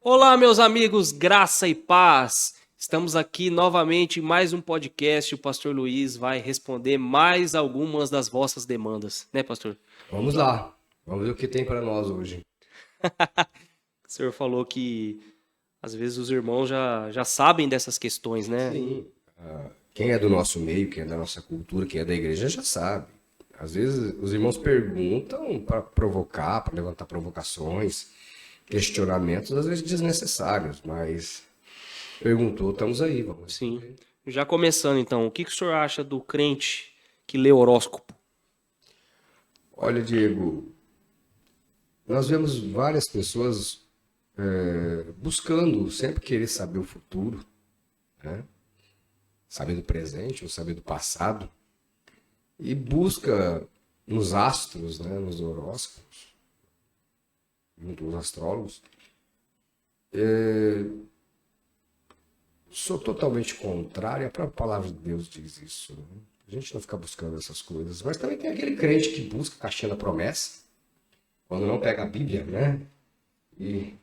Olá, meus amigos, graça e paz. Estamos aqui novamente em mais um podcast. O pastor Luiz vai responder mais algumas das vossas demandas, né, pastor? Vamos lá, vamos ver o que tem para nós hoje. O senhor falou que às vezes os irmãos já sabem dessas questões, né? Sim, quem é do nosso meio, quem é da nossa cultura, quem é da igreja já sabe. Às vezes os irmãos perguntam para provocar, para levantar provocações, questionamentos, às vezes desnecessários, mas perguntou, estamos aí, vamos Sim. responder. Já começando então, o que o senhor acha do crente que lê horóscopo? Olha, Diego, nós vemos várias pessoas buscando sempre querer saber o futuro, né? Saber do presente ou saber do passado. E busca nos astros, né, nos horóscopos, nos astrólogos. Sou totalmente contrário, a própria palavra de Deus diz isso. Né? A gente não fica buscando essas coisas. Mas também tem aquele crente que busca a caixinha da promessa, quando não pega a Bíblia, né? E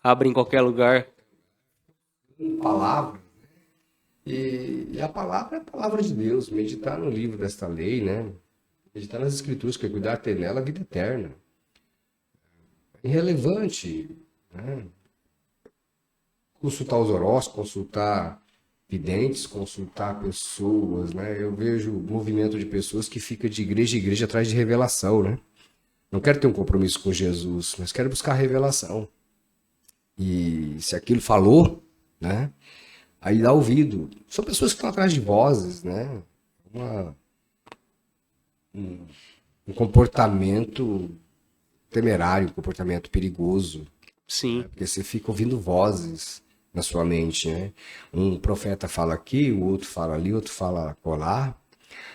Abre em qualquer lugar. palavra. E a palavra é a palavra de Deus. Meditar no livro desta lei, né? Meditar nas escrituras, que é cuidar ter nela a vida eterna. Irrelevante, né? Consultar os horóscopos, consultar videntes, consultar pessoas, né? Eu vejo movimento de pessoas que fica de igreja em igreja atrás de revelação, né? Não quero ter um compromisso com Jesus, mas quero buscar revelação. E se aquilo falou, né? Aí dá ouvido. São pessoas que estão atrás de vozes, né? Um comportamento temerário, um comportamento perigoso. Sim. Porque você fica ouvindo vozes na sua mente, né? Um profeta fala aqui, o outro fala ali, o outro fala colar.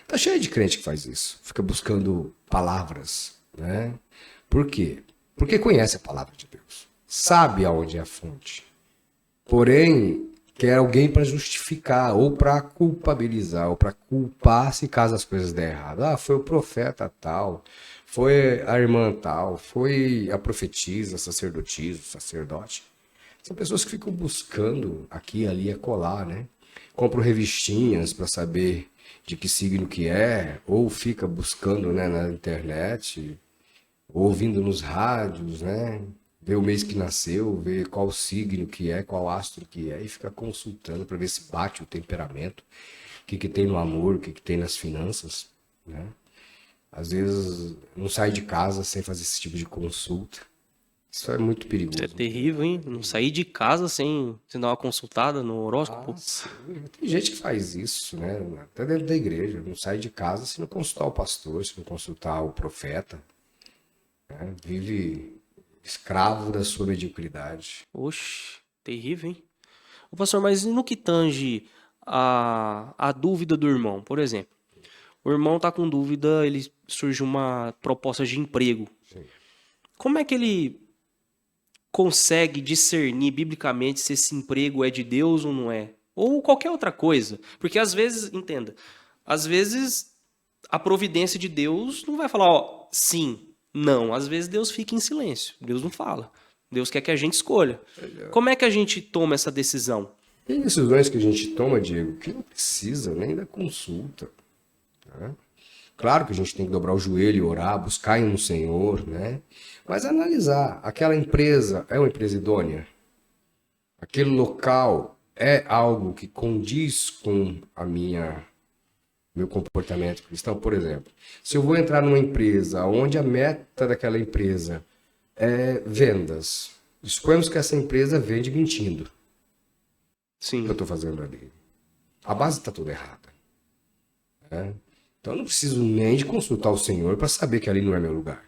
Tá cheio de crente que faz isso. Fica buscando palavras, né? Por quê? Porque conhece a palavra de Deus. Sabe aonde é a fonte. Porém, quer alguém para justificar, ou para culpabilizar, ou para culpar se caso as coisas der errado. Ah, foi o profeta tal, foi a irmã tal, foi a profetisa, sacerdotisa, sacerdote. São pessoas que ficam buscando aqui, ali, acolá, né? Compram revistinhas para saber de que signo que é, ou fica buscando, né, na internet, ouvindo nos rádios, né? Ver o mês que nasceu, ver qual signo que é, qual astro que é, e fica consultando para ver se bate o temperamento, o que tem no amor, o que tem nas finanças, né? Às vezes não sai de casa sem fazer esse tipo de consulta. Isso é muito Isso é perigoso. terrível, hein? Não sair de casa sem dar uma consultada no horóscopo. Sim. Tem gente que faz isso, né? Até dentro da igreja. Não sai de casa se não consultar o pastor, se não consultar o profeta, né? Vive escravo da sua mediocridade. Oxe, terrível, hein? Ô, pastor, mas e no que tange a dúvida do irmão? Por exemplo, o irmão tá com dúvida, ele surge uma proposta de emprego. Sim. Como é que ele consegue discernir biblicamente se esse emprego é de Deus ou não é? Ou qualquer outra coisa? Porque às vezes, entenda, às vezes a providência de Deus não vai falar, ó, sim, não. Às vezes Deus fica em silêncio, Deus não fala. Deus quer que a gente escolha. Como é que a gente toma essa decisão? Tem decisões que a gente toma, Diego, que não precisa nem da consulta, né? Claro que a gente tem que dobrar o joelho e orar, buscar no Senhor, né? Mas analisar, aquela empresa é uma empresa idônea? Aquele local é algo que condiz com meu comportamento cristão? Por exemplo, se eu vou entrar numa empresa onde a meta daquela empresa é vendas, suponhamos que essa empresa vende mentindo. O que eu Sim, estou fazendo ali? A base está toda errada, né? Então eu não preciso nem de consultar o Senhor para saber que ali não é meu lugar,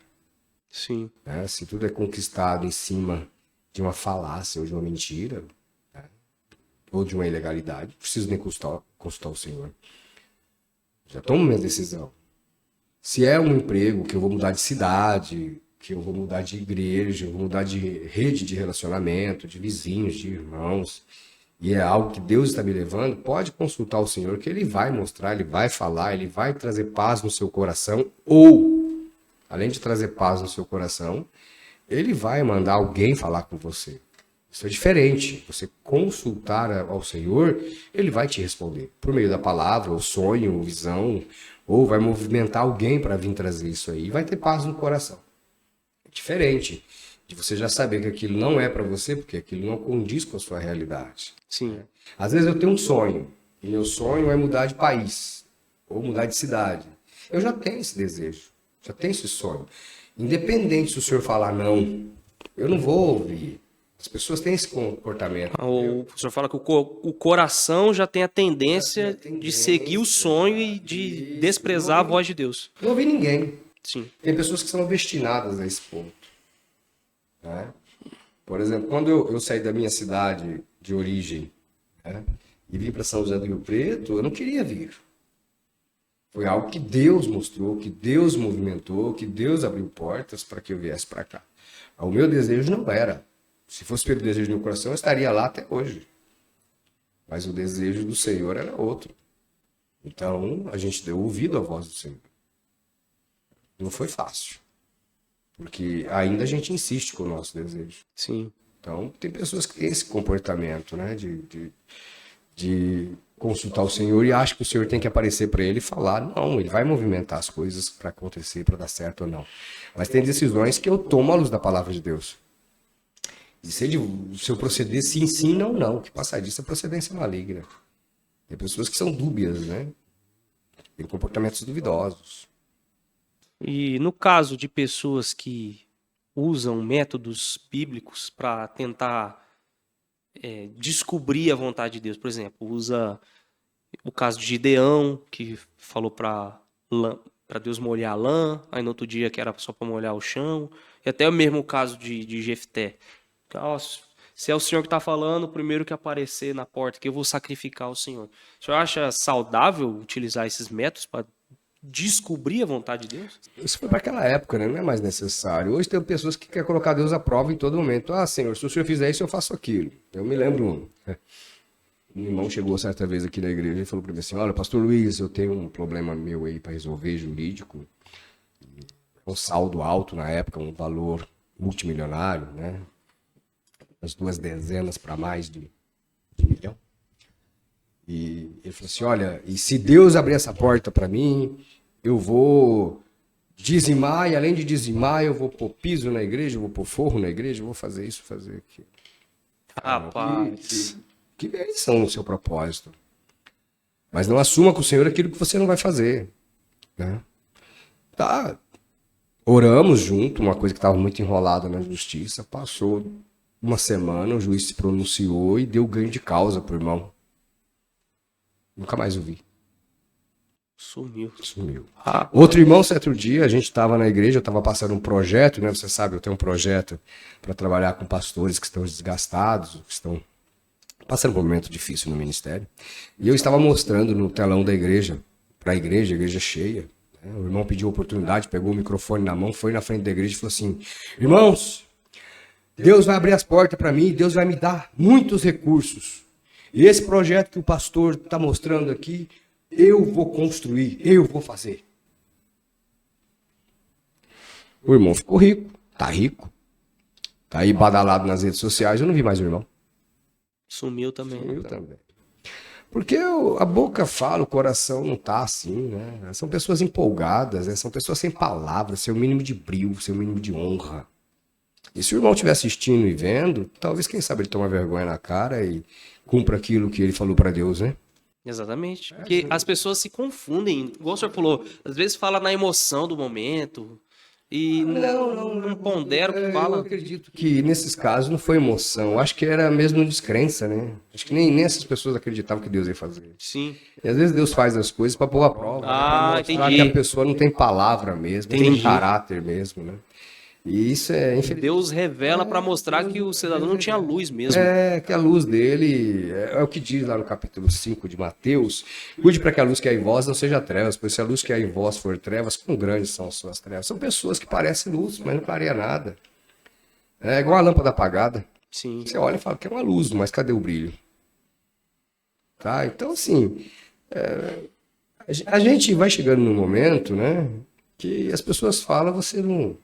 sim. né? Se tudo é conquistado em cima de uma falácia ou de uma mentira, né, ou de uma ilegalidade, não preciso nem consultar o Senhor. Já tomo minha decisão. Se é um emprego que eu vou mudar de cidade, que eu vou mudar de igreja, eu vou mudar de rede de relacionamento, de vizinhos, de irmãos, e é algo que Deus está me levando, pode consultar o Senhor, que Ele vai mostrar, Ele vai falar, Ele vai trazer paz no seu coração, ou, além de trazer paz no seu coração, ele vai mandar alguém falar com você. Isso é diferente. Você consultar ao Senhor, ele vai te responder. Por meio da palavra, ou sonho, ou visão, ou vai movimentar alguém para vir trazer isso aí. E vai ter paz no coração. É diferente de você já saber que aquilo não é para você, porque aquilo não condiz com a sua realidade. Sim. Às vezes eu tenho um sonho, e meu sonho é mudar de país, ou mudar de cidade. Eu já tenho esse desejo, já tenho esse sonho. Independente se o senhor falar não, eu não vou ouvir. As pessoas têm esse comportamento. O senhor fala que o coração já tem a tendência de seguir o sonho e de desprezar a voz de Deus. Não ouvi ninguém. Sim. Tem pessoas que são obstinadas a esse ponto. Né? Por exemplo, quando eu saí da minha cidade de origem, né, e vim para São José do Rio Preto, eu não queria vir. Foi algo que Deus mostrou, que Deus movimentou, que Deus abriu portas para que eu viesse para cá. O meu desejo não era. Se fosse pelo desejo do meu coração, eu estaria lá até hoje. Mas o desejo do Senhor era outro. Então, a gente deu ouvido à voz do Senhor. Não foi fácil. Porque ainda a gente insiste com o nosso desejo. Sim. Então, tem pessoas que têm esse comportamento, né? De consultar o Senhor e acham que o Senhor tem que aparecer para ele e falar. Não, ele vai movimentar as coisas para acontecer, para dar certo ou não. Mas tem decisões que eu tomo à luz da palavra de Deus. E se eu proceder se ensina ou não, que passar disso é procedência maligna. Tem pessoas que são dúbias, né? Tem comportamentos duvidosos. E no caso de pessoas que usam métodos bíblicos para tentar descobrir a vontade de Deus, por exemplo, usa o caso de Gideão, que falou para Deus molhar a lã, aí no outro dia que era só para molhar o chão, e até o mesmo caso de Jefté. Se é o Senhor que está falando, o primeiro que aparecer na porta, que eu vou sacrificar o Senhor. O senhor acha saudável utilizar esses métodos para descobrir a vontade de Deus? Isso foi para aquela época, né? Não é mais necessário. Hoje tem pessoas que querem colocar Deus à prova em todo momento. Ah, Senhor, se o Senhor fizer isso, eu faço aquilo. Eu me lembro, um irmão chegou certa vez aqui na igreja e falou para mim assim, olha, pastor Luiz, eu tenho um problema meu aí para resolver, jurídico. Um saldo alto na época, um valor multimilionário, né? As 2 dezenas para mais de milhão. E ele falou assim, olha, e se Deus abrir essa porta para mim, eu vou dizimar, e além de dizimar, eu vou pôr piso na igreja, eu vou pôr forro na igreja, eu vou fazer isso, fazer aquilo. Rapaz. Que benção no seu propósito. Mas não assuma com o Senhor aquilo que você não vai fazer. Né? Tá. Oramos junto, uma coisa que estava muito enrolada na justiça, passou uma semana, o juiz se pronunciou e deu ganho de causa pro irmão. Nunca mais ouvi. Sumiu. Outro irmão, certo dia, a gente estava na igreja, eu estava passando um projeto, né? Você sabe, eu tenho um projeto para trabalhar com pastores que estão desgastados, que estão passando por um momento difícil no ministério. E eu estava mostrando no telão da igreja, para a igreja cheia. Né? O irmão pediu oportunidade, pegou o microfone na mão, foi na frente da igreja e falou assim, irmãos, Deus vai abrir as portas para mim, Deus vai me dar muitos recursos. E esse projeto que o pastor está mostrando aqui, eu vou construir, eu vou fazer. O irmão ficou rico, tá aí badalado nas redes sociais, eu não vi mais o irmão. Sumiu também. Porque a boca fala, o coração não tá assim, né? São pessoas empolgadas, né? São pessoas sem palavras, sem o mínimo de brilho, sem o mínimo de honra. E se o irmão estiver assistindo e vendo, talvez, quem sabe, ele toma vergonha na cara e cumpra aquilo que ele falou para Deus, né? Exatamente. Porque as pessoas se confundem. Igual o senhor falou, às vezes fala na emoção do momento e não pondera o que fala. Eu acredito que nesses casos não foi emoção. Eu acho que era mesmo descrença, né? Acho que nem essas pessoas acreditavam que Deus ia fazer. Sim. E às vezes Deus faz as coisas para pôr a prova. Pra mostrar entendi. que a pessoa não tem palavra mesmo, não tem caráter mesmo, né? E isso é, infelizmente... Deus revela para mostrar que o cidadão não tinha luz mesmo. Que a luz dele, é o que diz lá no capítulo 5 de Mateus, cuide para que a luz que há em vós não seja trevas, pois se a luz que há em vós for trevas, quão grandes são as suas trevas. São pessoas que parecem luz, mas não clareia nada. É igual a lâmpada apagada. Sim. Você olha e fala que é uma luz, mas cadê o brilho? Tá? Então, assim, a gente vai chegando num momento, né, que as pessoas falam, você não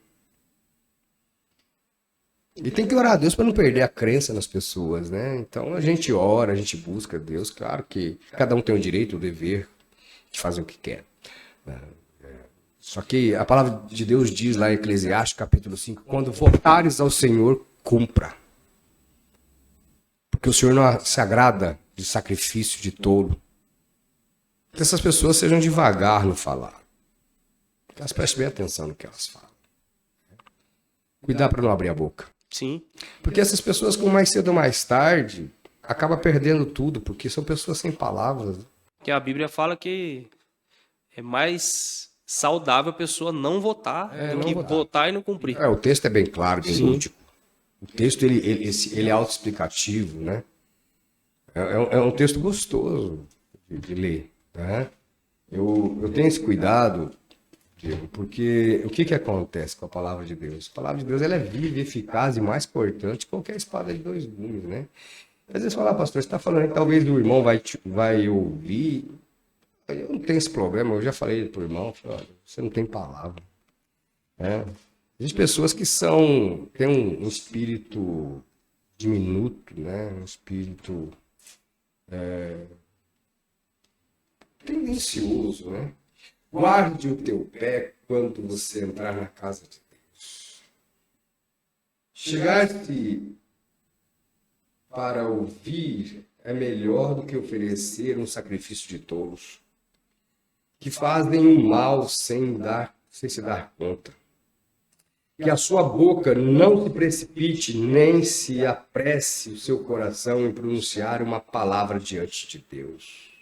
E tem que orar a Deus para não perder a crença nas pessoas, né? Então a gente ora, a gente busca Deus. Claro que cada um tem o direito, o dever de fazer o que quer. Né? Só que a palavra de Deus diz lá em Eclesiastes, capítulo 5, quando votares ao Senhor, cumpra. Porque o Senhor não se agrada de sacrifício de tolo. Que essas pessoas sejam devagar no falar. Que elas prestem bem atenção no que elas falam. Cuidar para não abrir a boca. Sim. Porque essas pessoas, com mais cedo ou mais tarde, acabam perdendo tudo, porque são pessoas sem palavras. Que a Bíblia fala que é mais saudável a pessoa não votar do não que votar. votar e não cumprir. O texto é bem claro, bem Sim. lúdico. O texto ele é autoexplicativo, né? É um texto gostoso de ler. Né? Eu tenho esse cuidado, Diego, porque o que acontece com a palavra de Deus? A palavra de Deus ela é viva, eficaz e mais cortante que qualquer espada de dois gumes, né? Às vezes fala, pastor, você está falando que talvez o irmão vai ouvir. Eu não tenho esse problema, eu já falei para o irmão, olha, você não tem palavra. Né? Existem pessoas que têm um espírito diminuto, né? Um espírito tendencioso, né? Guarde o teu pé quando você entrar na casa de Deus. Chegar-te para ouvir é melhor do que oferecer um sacrifício de tolos, que fazem o mal sem se dar conta. Que a sua boca não se precipite, nem se apresse o seu coração em pronunciar uma palavra diante de Deus.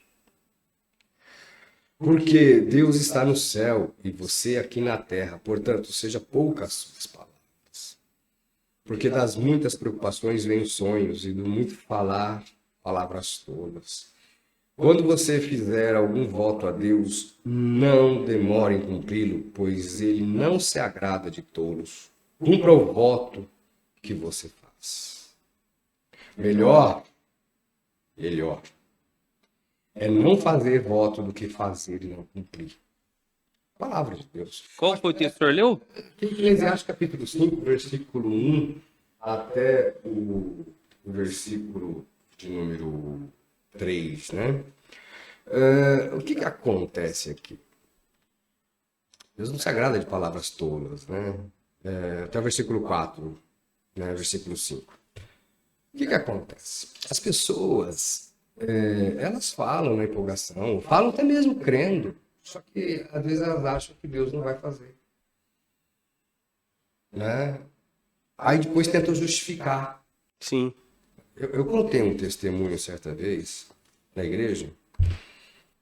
Porque Deus está no céu e você aqui na terra, portanto, seja poucas suas palavras. Porque das muitas preocupações vêm sonhos e do muito falar, palavras tolas. Quando você fizer algum voto a Deus, não demore em cumpri-lo, pois ele não se agrada de tolos. Cumpra o voto que você faz. Melhor é não fazer voto do que fazer e não cumprir. Palavra de Deus. Qual foi o texto que o senhor leu? Eclesiastes capítulo 5, versículo 1 até o versículo de número 3, né? O que acontece aqui? Deus não se agrada de palavras tolas, né? Até o versículo 4, né? Versículo 5. O que acontece? As pessoas, elas falam na empolgação, falam até mesmo crendo, só que às vezes elas acham que Deus não vai fazer. Né? Aí depois tentam justificar. Sim. Eu contei um testemunho certa vez na igreja,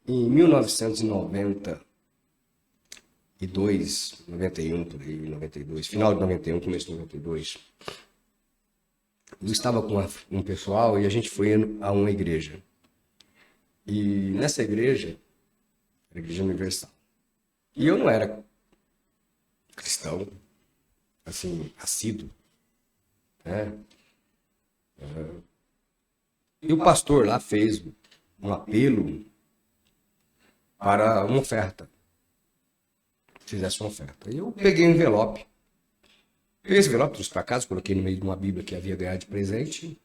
em 1992, 91, por aí, 92, final de 91, começo de 92, eu estava com um pessoal e a gente foi a uma igreja. E nessa igreja, era a Igreja Universal. E eu não era cristão, assim, assíduo, né? E o pastor lá fez um apelo para uma oferta. Fizesse uma oferta. E eu peguei um envelope. Peguei esse envelope, trouxe para casa, coloquei no meio de uma Bíblia que havia ganhado de presente.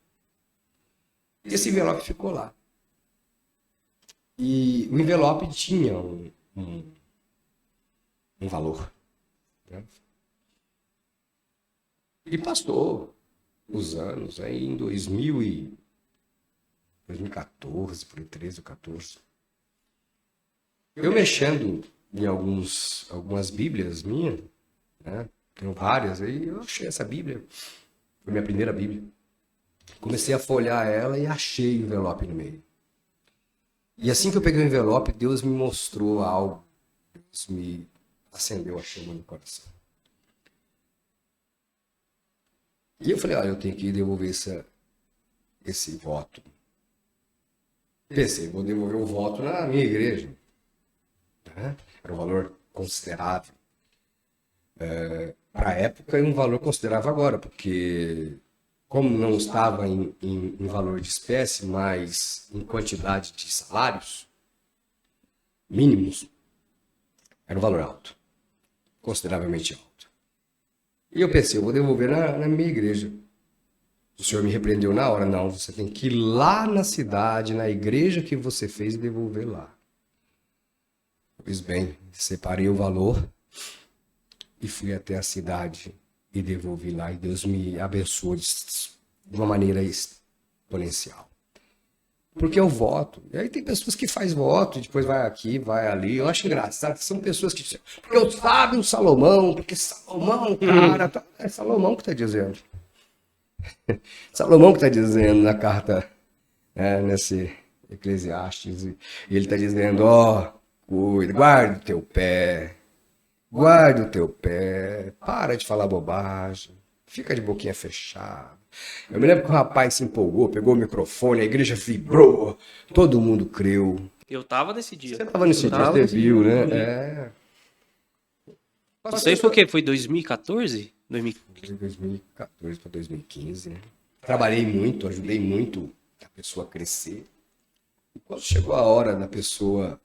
E esse envelope ficou lá. E o envelope tinha um valor. Né? E passou os anos, aí em 2014, por aí, 13 ou 14. Eu mexendo em algumas Bíblias minhas, né? Tenho várias, aí eu achei essa Bíblia. Foi minha primeira Bíblia. Comecei a folhear ela e achei o envelope no meio. E assim que eu peguei o envelope, Deus me mostrou algo. Deus me acendeu a chama no coração. E eu falei, olha, eu tenho que devolver esse voto. Pensei, vou devolver o voto na minha igreja. Né? Era um valor considerável. Para a época, é um valor considerável agora, porque como não estava em valor de espécie, mas em quantidade de salários mínimos, era um valor alto, consideravelmente alto. E eu pensei, eu vou devolver na minha igreja. O senhor me repreendeu na hora. Não, você tem que ir lá na cidade, na igreja que você fez e devolver lá. Pois bem, separei o valor e fui até a cidade e devolvi lá. E Deus me abençoou de uma maneira exponencial. Porque eu voto. E aí tem pessoas que fazem voto, depois vai aqui, vai ali. Eu acho engraçado que são pessoas que dizem, porque eu sábio Salomão, porque Salomão, cara, é Salomão que está dizendo. Salomão que está dizendo na carta, nesse Eclesiastes, e ele está dizendo, cuida, guarde o teu pé, para de falar bobagem, fica de boquinha fechada. Eu me lembro que um rapaz se empolgou, pegou o microfone, a igreja vibrou, todo mundo creu. Eu tava nesse dia. Você tava nesse dia, você viu, né? Não sei se foi o quê? Foi 2014? 2014 para 2015, né? Trabalhei muito, ajudei muito a pessoa a crescer. E quando chegou a hora da pessoa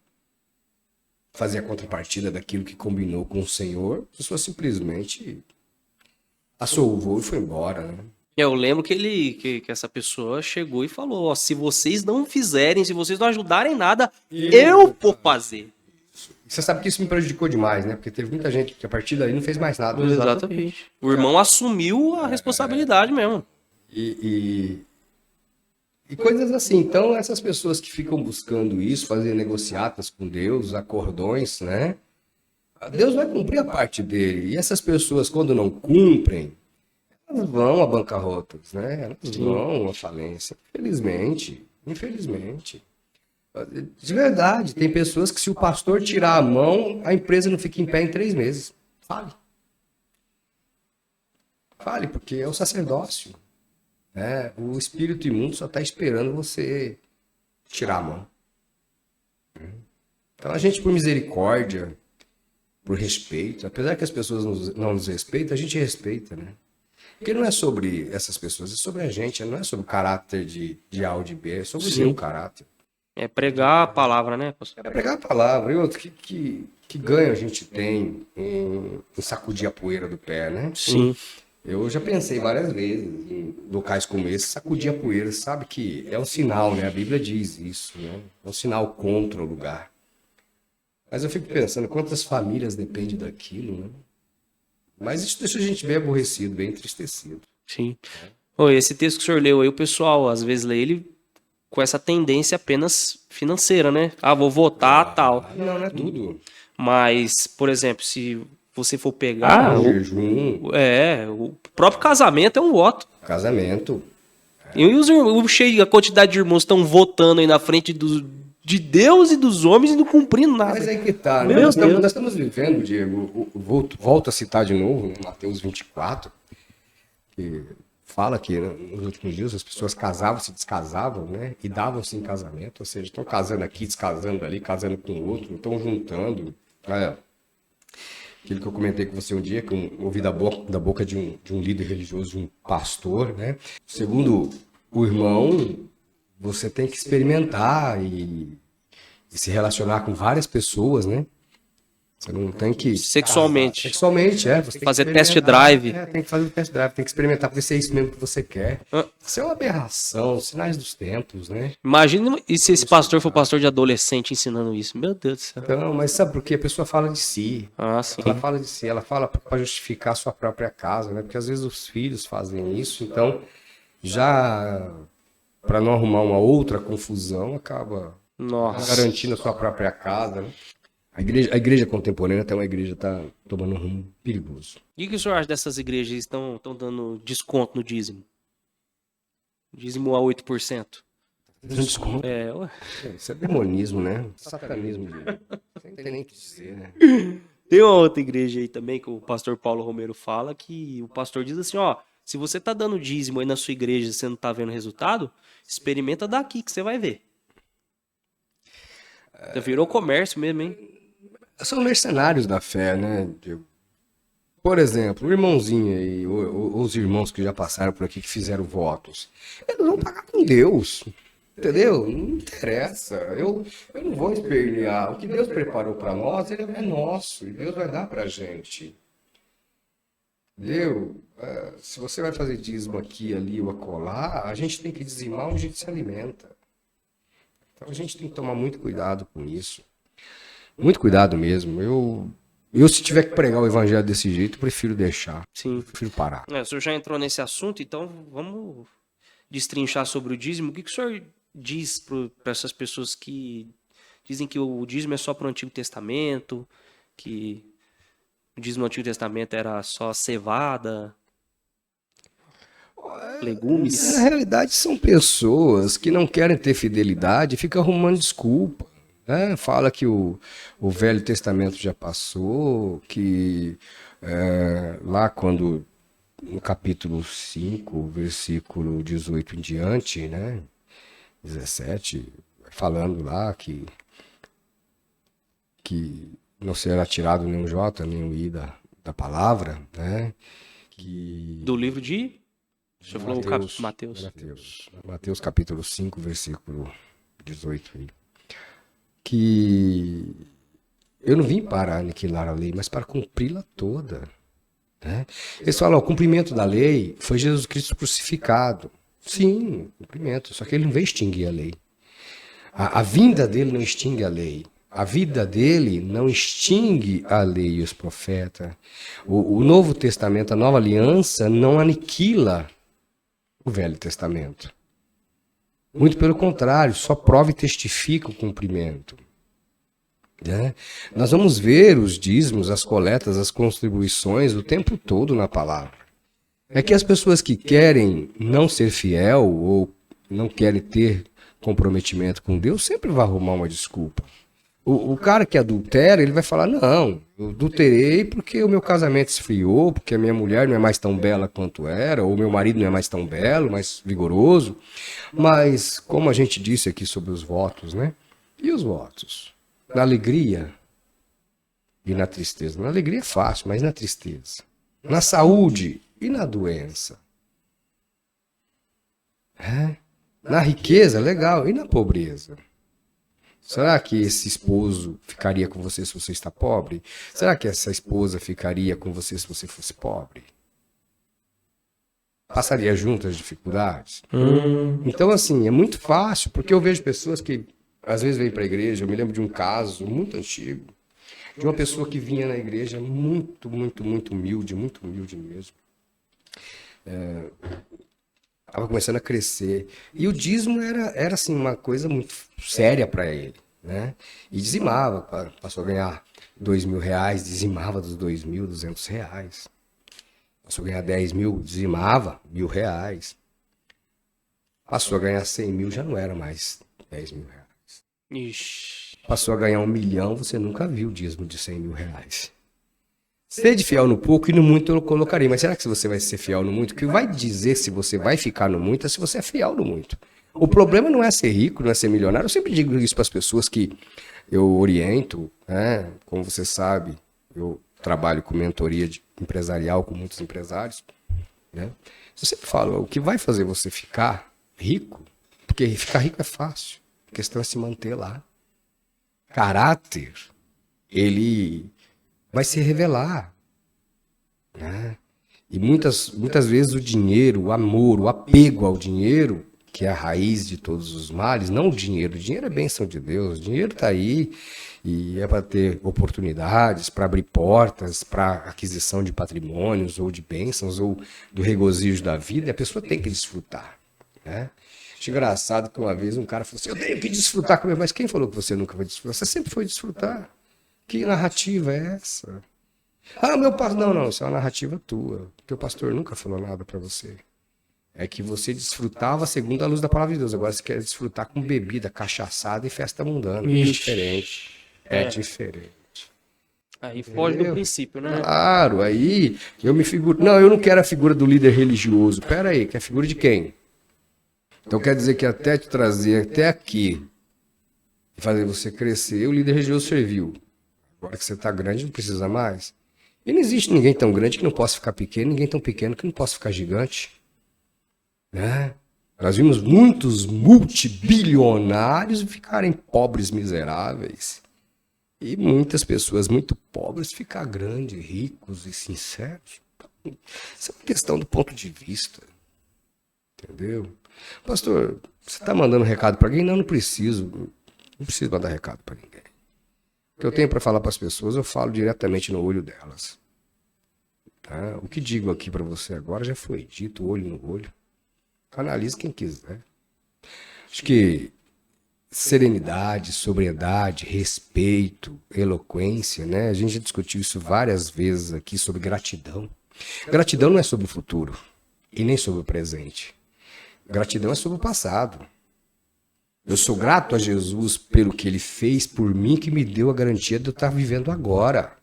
fazer a contrapartida daquilo que combinou com o Senhor, a pessoa simplesmente assou o voo e foi embora, né? Eu lembro que essa pessoa chegou e falou, ó, se vocês não fizerem, se vocês não ajudarem nada, eu vou fazer. Você sabe que isso me prejudicou demais, né? Porque teve muita gente que a partir daí não fez mais nada. Exatamente. O irmão assumiu a responsabilidade mesmo. E coisas assim. Então, essas pessoas que ficam buscando isso, fazer negociatas com Deus, acordões, né? Deus vai cumprir a parte dele. E essas pessoas, quando não cumprem, elas vão a bancarrotas, né? Elas vão à falência. Infelizmente. De verdade, tem pessoas que se o pastor tirar a mão, a empresa não fica em pé em 3 meses. Fale, porque é o sacerdócio. Né? O espírito imundo só está esperando você tirar a mão. Então a gente, por misericórdia, por respeito, apesar que as pessoas não nos respeitam, a gente respeita, né? Porque não é sobre essas pessoas, é sobre a gente, não é sobre o caráter de A ou de B, é sobre o seu caráter. É pregar a palavra, né, pastor? É pregar a palavra. E outro, que ganho a gente tem em sacudir a poeira do pé, né? Sim. Eu já pensei várias vezes em locais como esse, sacudir a poeira, sabe que é um sinal, né? A Bíblia diz isso, né? É um sinal contra o lugar. Mas eu fico pensando, quantas famílias dependem daquilo, né? Mas isso deixa a gente bem aborrecido, bem entristecido. Sim. Oi, esse texto que o senhor leu aí, o pessoal às vezes lê ele com essa tendência apenas financeira, né? Ah, vou votar, tal. Não é tudo. Mas, por exemplo, se você for pegar... Jejum, o próprio casamento é um voto. casamento. E os irmãos, a quantidade de irmãos estão votando aí na frente de Deus e dos homens e não cumprindo nada. Mas aí que tá, né? Nós estamos vivendo, Diego, volto a citar de novo, né? Mateus 24, que fala que nos últimos dias as pessoas casavam, se descasavam, né? E davam-se em casamento, ou seja, estão casando aqui, descasando ali, casando com o outro, estão juntando. Aquilo que eu comentei com você um dia, que eu ouvi da boca de um líder religioso, de um pastor, né? Segundo o irmão, você tem que experimentar e se relacionar com várias pessoas, né? Você não tem que... Sexualmente. Sexualmente, Você tem Fazer que test drive. tem que fazer o test drive, tem que experimentar, porque se é isso mesmo que você quer. Isso é uma aberração, sinais dos tempos, né? Imagina e se esse pastor for pastor de adolescente ensinando isso. Meu Deus do céu. Então, mas sabe por quê? A pessoa fala de si. Sim. Ela fala de si, ela fala para justificar a sua própria casa, né? Porque às vezes os filhos fazem isso, então já para não arrumar uma outra confusão, acaba garantindo a sua própria casa, né? A igreja contemporânea até uma igreja está tomando um rumo perigoso. E o que o senhor acha dessas igrejas que estão dando desconto no dízimo? Dízimo a 8%. Desconto. Ué. Isso é demonismo, né? Satanismo. Não tem nem o que dizer, né? Tem uma outra igreja aí também que o pastor Paulo Romero fala, que o pastor diz assim, ó, se você tá dando dízimo aí na sua igreja e você não tá vendo resultado, experimenta daqui que você vai ver. Virou comércio mesmo, hein? São mercenários da fé, né, Diego? Por exemplo, o irmãozinho aí, os irmãos que já passaram por aqui, que fizeram votos, eles vão pagar com Deus, entendeu? Não interessa, eu não vou espernear. O que Deus preparou para nós, ele é nosso, e Deus vai dar pra gente. Entendeu? Se você vai fazer dízimo aqui, ali ou acolá, a gente tem que dizimar onde a gente se alimenta. Então a gente tem que tomar muito cuidado com isso. Muito cuidado mesmo. Se tiver que pregar o evangelho desse jeito, prefiro deixar. Sim. Prefiro parar. O senhor já entrou nesse assunto, então vamos destrinchar sobre o dízimo. O que o senhor diz para essas pessoas que dizem que o dízimo é só para o Antigo Testamento, que o dízimo no Antigo Testamento era só cevada, legumes? Na realidade, são pessoas que não querem ter fidelidade e ficam arrumando desculpa. Né? Fala que o Velho Testamento já passou, que lá quando, no capítulo 5, versículo 18 em diante, né? 17, falando lá que não será tirado nenhum J, nenhum I da palavra, né? Do livro de... O senhor falou Mateus. Mateus capítulo 5, versículo 18 aí. Que eu não vim para aniquilar a lei, mas para cumpri-la toda. Né? Eles falam, o cumprimento da lei foi Jesus Cristo crucificado. Sim, cumprimento, só que ele não veio extinguir a lei. A vinda dele não extingue a lei. A vida dele não extingue a lei e os profetas. O Novo Testamento, a Nova Aliança, não aniquila o Velho Testamento. Muito pelo contrário, só prova e testifica o cumprimento. Né? Nós vamos ver os dízimos, as coletas, as contribuições o tempo todo na palavra. É que as pessoas que querem não ser fiel ou não querem ter comprometimento com Deus sempre vão arrumar uma desculpa. O cara que adultera, ele vai falar, não, eu adulterei porque o meu casamento esfriou, porque a minha mulher não é mais tão bela quanto era, ou meu marido não é mais tão belo, mais vigoroso. Mas, como a gente disse aqui sobre os votos, né? E os votos? Na alegria e na tristeza. Na alegria é fácil, mas na tristeza. Na saúde e na doença. Na riqueza, legal, e na pobreza? Será que esse esposo ficaria com você se você está pobre? Será que essa esposa ficaria com você se você fosse pobre? Passaria junto as dificuldades? Então, assim, é muito fácil, porque eu vejo pessoas que às vezes vêm para a igreja. Eu me lembro de um caso muito antigo, de uma pessoa que vinha na igreja muito humilde mesmo. Estava começando a crescer. E o dízimo era assim, uma coisa muito séria para ele. Né? E dizimava, passou a ganhar R$2.000, dizimava dos R$2.200. Passou a ganhar 10 mil, dizimava R$1.000. Passou a ganhar 100 mil, já não era mais R$10.000. Ixi. Passou a ganhar 1 milhão, você nunca viu o dízimo de R$100.000. Ser fiel no pouco e no muito eu colocarei. Mas será que você vai ser fiel no muito? O que vai dizer se você vai ficar no muito é se você é fiel no muito. O problema não é ser rico, não é ser milionário. Eu sempre digo isso para as pessoas que eu oriento, né? Como você sabe, eu trabalho com mentoria empresarial com muitos empresários. Né? Eu sempre falo, o que vai fazer você ficar rico, porque ficar rico é fácil, a questão é se manter lá. Caráter, ele vai se revelar. Né? E muitas vezes o dinheiro, o amor, o apego ao dinheiro, que é a raiz de todos os males, não o dinheiro é bênção de Deus, o dinheiro está aí e é para ter oportunidades, para abrir portas, para aquisição de patrimônios ou de bênçãos ou do regozijo da vida, e a pessoa tem que desfrutar. Né? Acho engraçado que uma vez um cara falou assim, eu tenho que desfrutar comigo, mas quem falou que você nunca vai desfrutar? Você sempre foi desfrutar. Que narrativa é essa? Ah, meu pastor... Não, isso é uma narrativa tua. Teu pastor nunca falou nada para você. É que você desfrutava segundo a luz da palavra de Deus. Agora você quer desfrutar com bebida, cachaçada e festa mundana. É diferente. É diferente. Aí foge do princípio, né? Claro, aí eu me figuro... Não, eu não quero a figura do líder religioso. Pera aí, que é a figura de quem? Então quer dizer que até te trazer até aqui e fazer você crescer, o líder religioso serviu. Agora que você está grande, não precisa mais. E não existe ninguém tão grande que não possa ficar pequeno, ninguém tão pequeno que não possa ficar gigante. Né? Nós vimos muitos multibilionários ficarem pobres, miseráveis. E muitas pessoas muito pobres ficar grandes, ricos e sinceros. Isso é uma questão do ponto de vista. Entendeu? Pastor, você está mandando recado para alguém? Não, não preciso. Não preciso mandar recado para ninguém. O que eu tenho para falar para as pessoas, eu falo diretamente no olho delas. Tá? O que digo aqui para você agora já foi dito, olho no olho. Analise quem quiser. Acho que serenidade, sobriedade, respeito, eloquência, né? A gente já discutiu isso várias vezes aqui sobre gratidão. Gratidão não é sobre o futuro e nem sobre o presente. Gratidão é sobre o passado. Eu sou grato a Jesus pelo que ele fez por mim, que me deu a garantia de eu estar vivendo agora.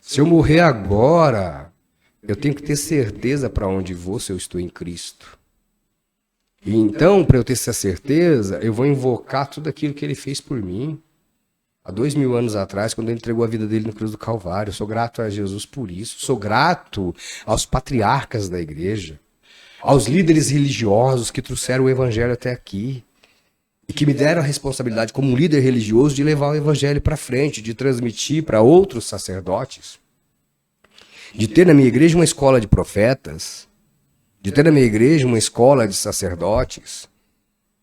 Se eu morrer agora, eu tenho que ter certeza para onde vou se eu estou em Cristo. E então, para eu ter essa certeza, eu vou invocar tudo aquilo que ele fez por mim. Há 2000 anos atrás, quando ele entregou a vida dele na cruz do Calvário. Eu sou grato a Jesus por isso. Sou grato aos patriarcas da igreja, aos líderes religiosos que trouxeram o evangelho até aqui e que me deram a responsabilidade como um líder religioso de levar o evangelho para frente, de transmitir para outros sacerdotes, de ter na minha igreja uma escola de profetas, de ter na minha igreja uma escola de sacerdotes,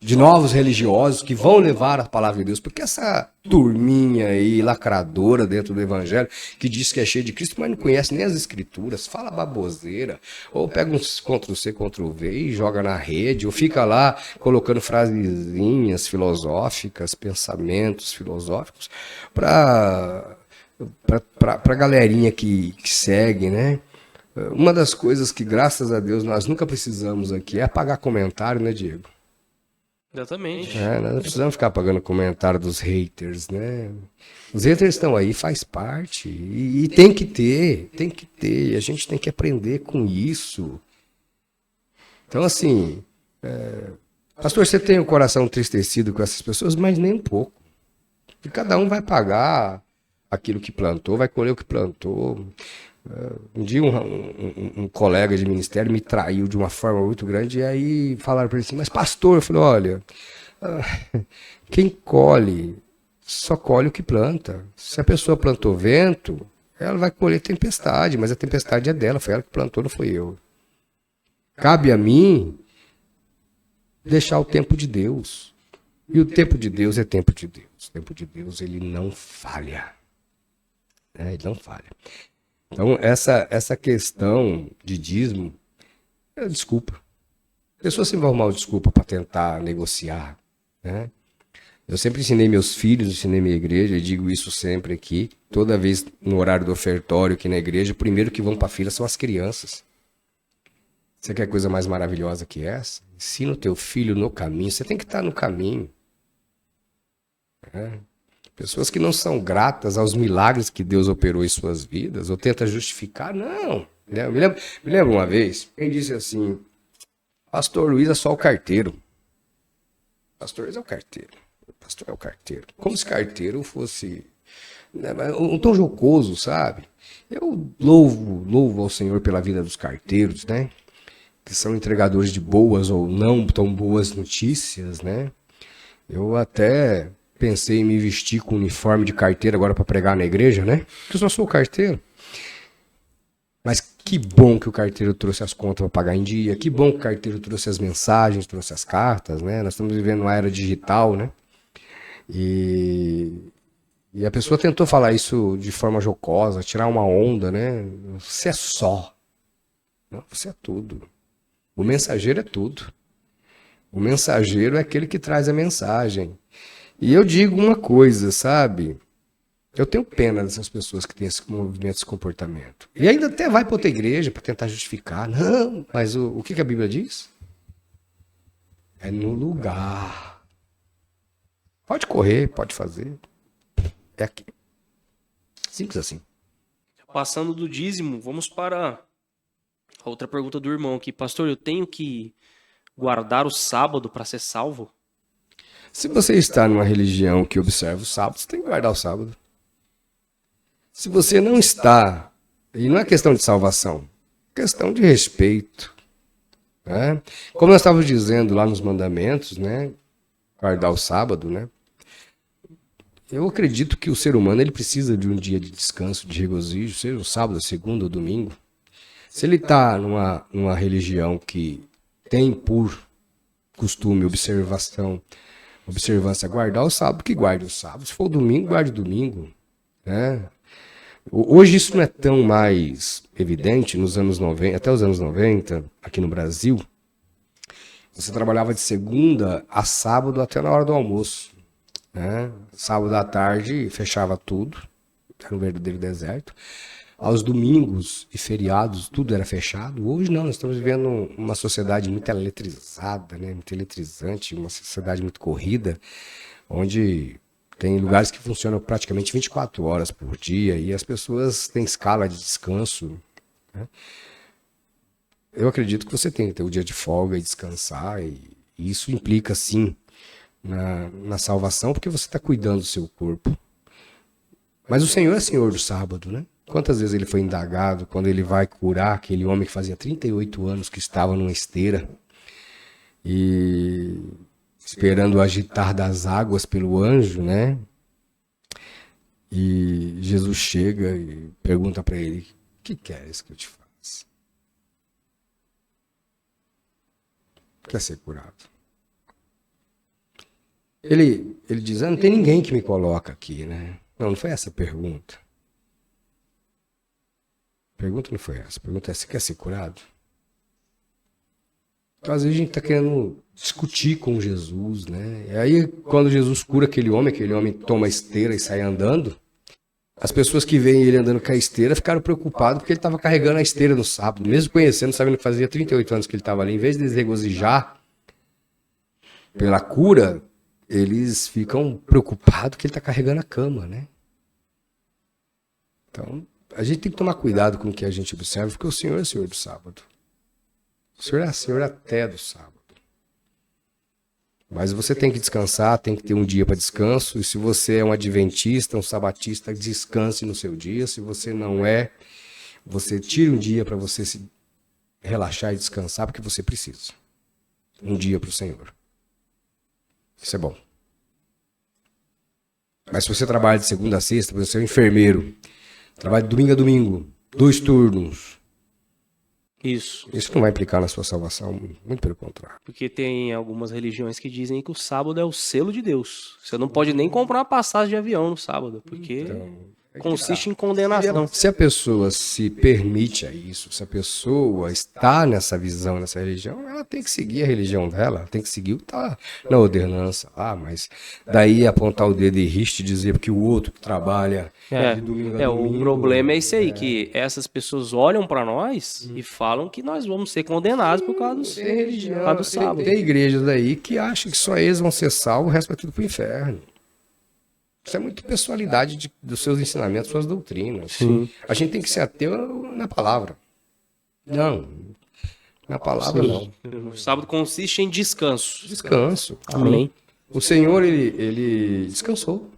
de novos religiosos que vão levar a palavra de Deus, porque essa turminha aí, lacradora dentro do evangelho, que diz que é cheio de Cristo, mas não conhece nem as escrituras, fala baboseira, ou pega uns Ctrl+C, Ctrl+V e joga na rede, ou fica lá colocando frasezinhas filosóficas, pensamentos filosóficos, para a galerinha que segue, né? Uma das coisas que, graças a Deus, nós nunca precisamos aqui é apagar comentário, né, Diego? Exatamente. Nós não precisamos ficar pagando comentário dos haters, né? Os haters estão aí, faz parte. E tem que ter, tem que ter. A gente tem que aprender com isso. Então, assim, pastor, você tem o coração entristecido com essas pessoas, mas nem um pouco. E cada um vai pagar aquilo que plantou, vai colher o que plantou. Um dia um colega de ministério me traiu de uma forma muito grande, e aí falaram para ele assim, mas pastor, eu falei, olha, quem colhe, só colhe o que planta. Se a pessoa plantou vento, ela vai colher tempestade, mas a tempestade é dela, foi ela que plantou, não foi eu. Cabe a mim deixar o tempo de Deus. E o tempo de Deus é tempo de Deus. O tempo de Deus, ele não falha. Ele não falha. Então, essa questão de dízimo, desculpa. A pessoa sempre vai arrumar uma desculpa para tentar negociar, né? Eu sempre ensinei meus filhos, ensinei minha igreja, e digo isso sempre aqui, toda vez no horário do ofertório aqui na igreja, o primeiro que vão para a fila são as crianças. Você quer coisa mais maravilhosa que essa? Ensina o teu filho no caminho, você tem que estar no caminho. Pessoas que não são gratas aos milagres que Deus operou em suas vidas, ou tenta justificar, não. Me lembro uma vez, quem disse assim, pastor Luiz é só o carteiro. Pastor Luiz é o carteiro. Pastor é o carteiro. Como se carteiro fosse um tom jocoso, sabe? Eu louvo ao Senhor pela vida dos carteiros, né? Que são entregadores de boas ou não tão boas notícias, né? Eu até pensei em me vestir com uniforme de carteiro agora para pregar na igreja, né? Porque eu só sou carteiro. Mas que bom que o carteiro trouxe as contas para pagar em dia. Que bom que o carteiro trouxe as mensagens, trouxe as cartas, né? Nós estamos vivendo uma era digital, né? E a pessoa tentou falar isso de forma jocosa, tirar uma onda, né? Você é só. Não, você é tudo. O mensageiro é tudo. O mensageiro é aquele que traz a mensagem. E eu digo uma coisa, sabe? Eu tenho pena dessas pessoas que têm esse movimento, esse comportamento. E ainda até vai para outra igreja para tentar justificar. Não, mas o que a Bíblia diz? É no lugar. Pode correr, pode fazer. É aqui. Simples assim. Passando do dízimo, vamos para a outra pergunta do irmão aqui. Pastor, eu tenho que guardar o sábado para ser salvo? Se você está numa religião que observa o sábado, você tem que guardar o sábado. Se você não está, e não é questão de salvação, é questão de respeito, né? Como nós estávamos dizendo lá nos mandamentos, né? Guardar o sábado, né? Eu acredito que o ser humano ele precisa de um dia de descanso, de regozijo, seja o sábado, a segunda ou domingo. Se ele está numa religião que tem por costume, observância, guardar o sábado, que guarde o sábado. Se for o domingo, guarde o domingo. Né? Hoje isso não é tão mais evidente, nos anos 90, até os anos 90, aqui no Brasil, você trabalhava de segunda a sábado até na hora do almoço. Né? Sábado à tarde fechava tudo, era um verdadeiro deserto. Aos domingos e feriados tudo era fechado. Hoje não, nós estamos vivendo uma sociedade muito eletrizada, né? Muito eletrizante, uma sociedade muito corrida, onde tem lugares que funcionam praticamente 24 horas por dia e as pessoas têm escala de descanso. Né? Eu acredito que você tem que ter o dia de folga e descansar, e isso implica sim na salvação, porque você está cuidando do seu corpo. Mas o Senhor é Senhor do sábado, né? Quantas vezes ele foi indagado quando ele vai curar aquele homem que fazia 38 anos que estava numa esteira e esperando o agitar das águas pelo anjo, né? E Jesus chega e pergunta para ele: o que queres que eu te faça? Quer ser curado? Ele diz: não tem ninguém que me coloca aqui, né? Não foi essa a pergunta. A pergunta não foi essa. A pergunta é: você quer ser curado? Então, às vezes a gente está querendo discutir com Jesus, né? E aí, quando Jesus cura aquele homem toma a esteira e sai andando, as pessoas que veem ele andando com a esteira ficaram preocupadas porque ele estava carregando a esteira no sábado, mesmo conhecendo, sabendo que fazia 38 anos que ele estava ali. Em vez de eles regozijar pela cura, eles ficam preocupados que ele está carregando a cama, né? Então, a gente tem que tomar cuidado com o que a gente observa, porque o Senhor é o Senhor do sábado. O Senhor é Senhor até do sábado. Mas você tem que descansar, tem que ter um dia para descanso. E se você é um adventista, um sabatista, descanse no seu dia. Se você não é, você tire um dia para você se relaxar e descansar, porque você precisa. Um dia para o Senhor. Isso é bom. Mas se você trabalha de segunda a sexta, você é um enfermeiro, trabalha de domingo a domingo, 2 turnos. Isso. Isso não vai implicar na sua salvação, muito pelo contrário. Porque tem algumas religiões que dizem que o sábado é o selo de Deus. Você não pode nem comprar uma passagem de avião no sábado, porque consiste em condenação. Se a pessoa se permite a isso, se a pessoa está nessa visão, nessa religião, ela tem que seguir a religião dela, ela tem que seguir o que está na ordenança. Mas daí apontar o dedo e riste dizer que o outro que trabalha de domingo a domingo... O problema é isso aí, que essas pessoas olham para nós e falam que nós vamos ser condenados por causa do sábado. Tem igrejas aí que acham que só eles vão ser salvos, o resto vai tudo para o inferno. Isso é muito pessoalidade dos seus ensinamentos, suas doutrinas. Sim. A gente tem que ser ateu na palavra. Não, na palavra não. O sábado consiste em descanso. Descanso. Amém. O Senhor, ele descansou.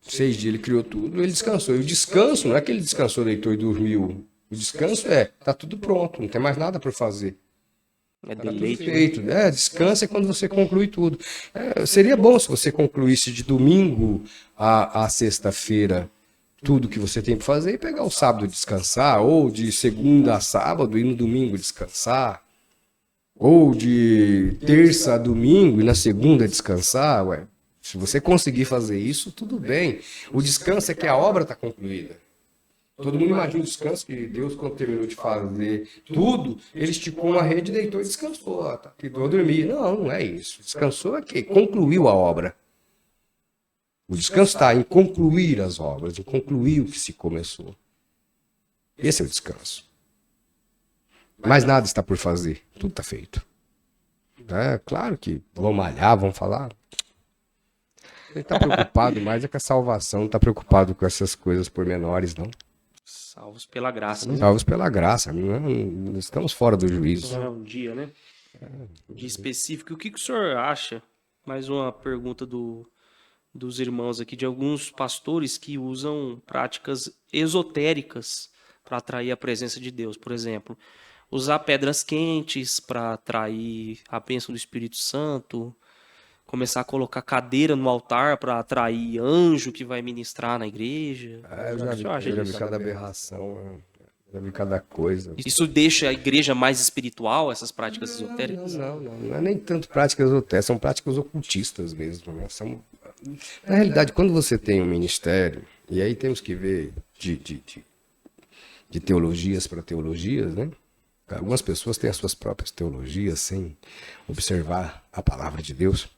6 dias ele criou tudo, ele descansou. E o descanso não é que ele descansou, deitou e dormiu. O descanso tá tudo pronto, não tem mais nada para fazer. É Tá tudo deleite. feito. Descanso é quando você conclui tudo. Seria bom se você concluísse de domingo a sexta-feira tudo que você tem para fazer e pegar o sábado descansar, ou de segunda a sábado e no domingo descansar, ou de terça a domingo e na segunda descansar. Se você conseguir fazer isso, tudo bem. O descanso é que a obra está concluída. Todo mundo imagina o descanso, que Deus, quando terminou de fazer tudo, ele esticou uma rede, deitou e descansou. Deitou a dormir. Não é isso. Descansou é que concluiu a obra. O descanso está em concluir as obras, em concluir o que se começou. Esse é o descanso. Mas nada está por fazer. Tudo está feito. Claro que vão malhar, vão falar. Ele está preocupado mais com a salvação, não está preocupado com essas coisas pormenores, não. Salvos pela graça. Salvos pela graça, não estamos fora do juízo. É um dia, né? Um dia específico. O que o senhor acha? Mais uma pergunta dos irmãos aqui, de alguns pastores que usam práticas esotéricas para atrair a presença de Deus. Por exemplo, usar pedras quentes para atrair a bênção do Espírito Santo. começar a colocar cadeira no altar para atrair anjo que vai ministrar na igreja. Eu já O que vi, você acha eu já vi disso? cada aberração, né? Já vi cada coisa. Isso deixa a igreja mais espiritual, essas práticas esotéricas? Não é nem tanto práticas esotéricas, são práticas ocultistas mesmo, né? Na realidade, quando você tem um ministério, e aí temos que ver de teologias para teologias, né? Algumas pessoas têm as suas próprias teologias sem observar a palavra de Deus,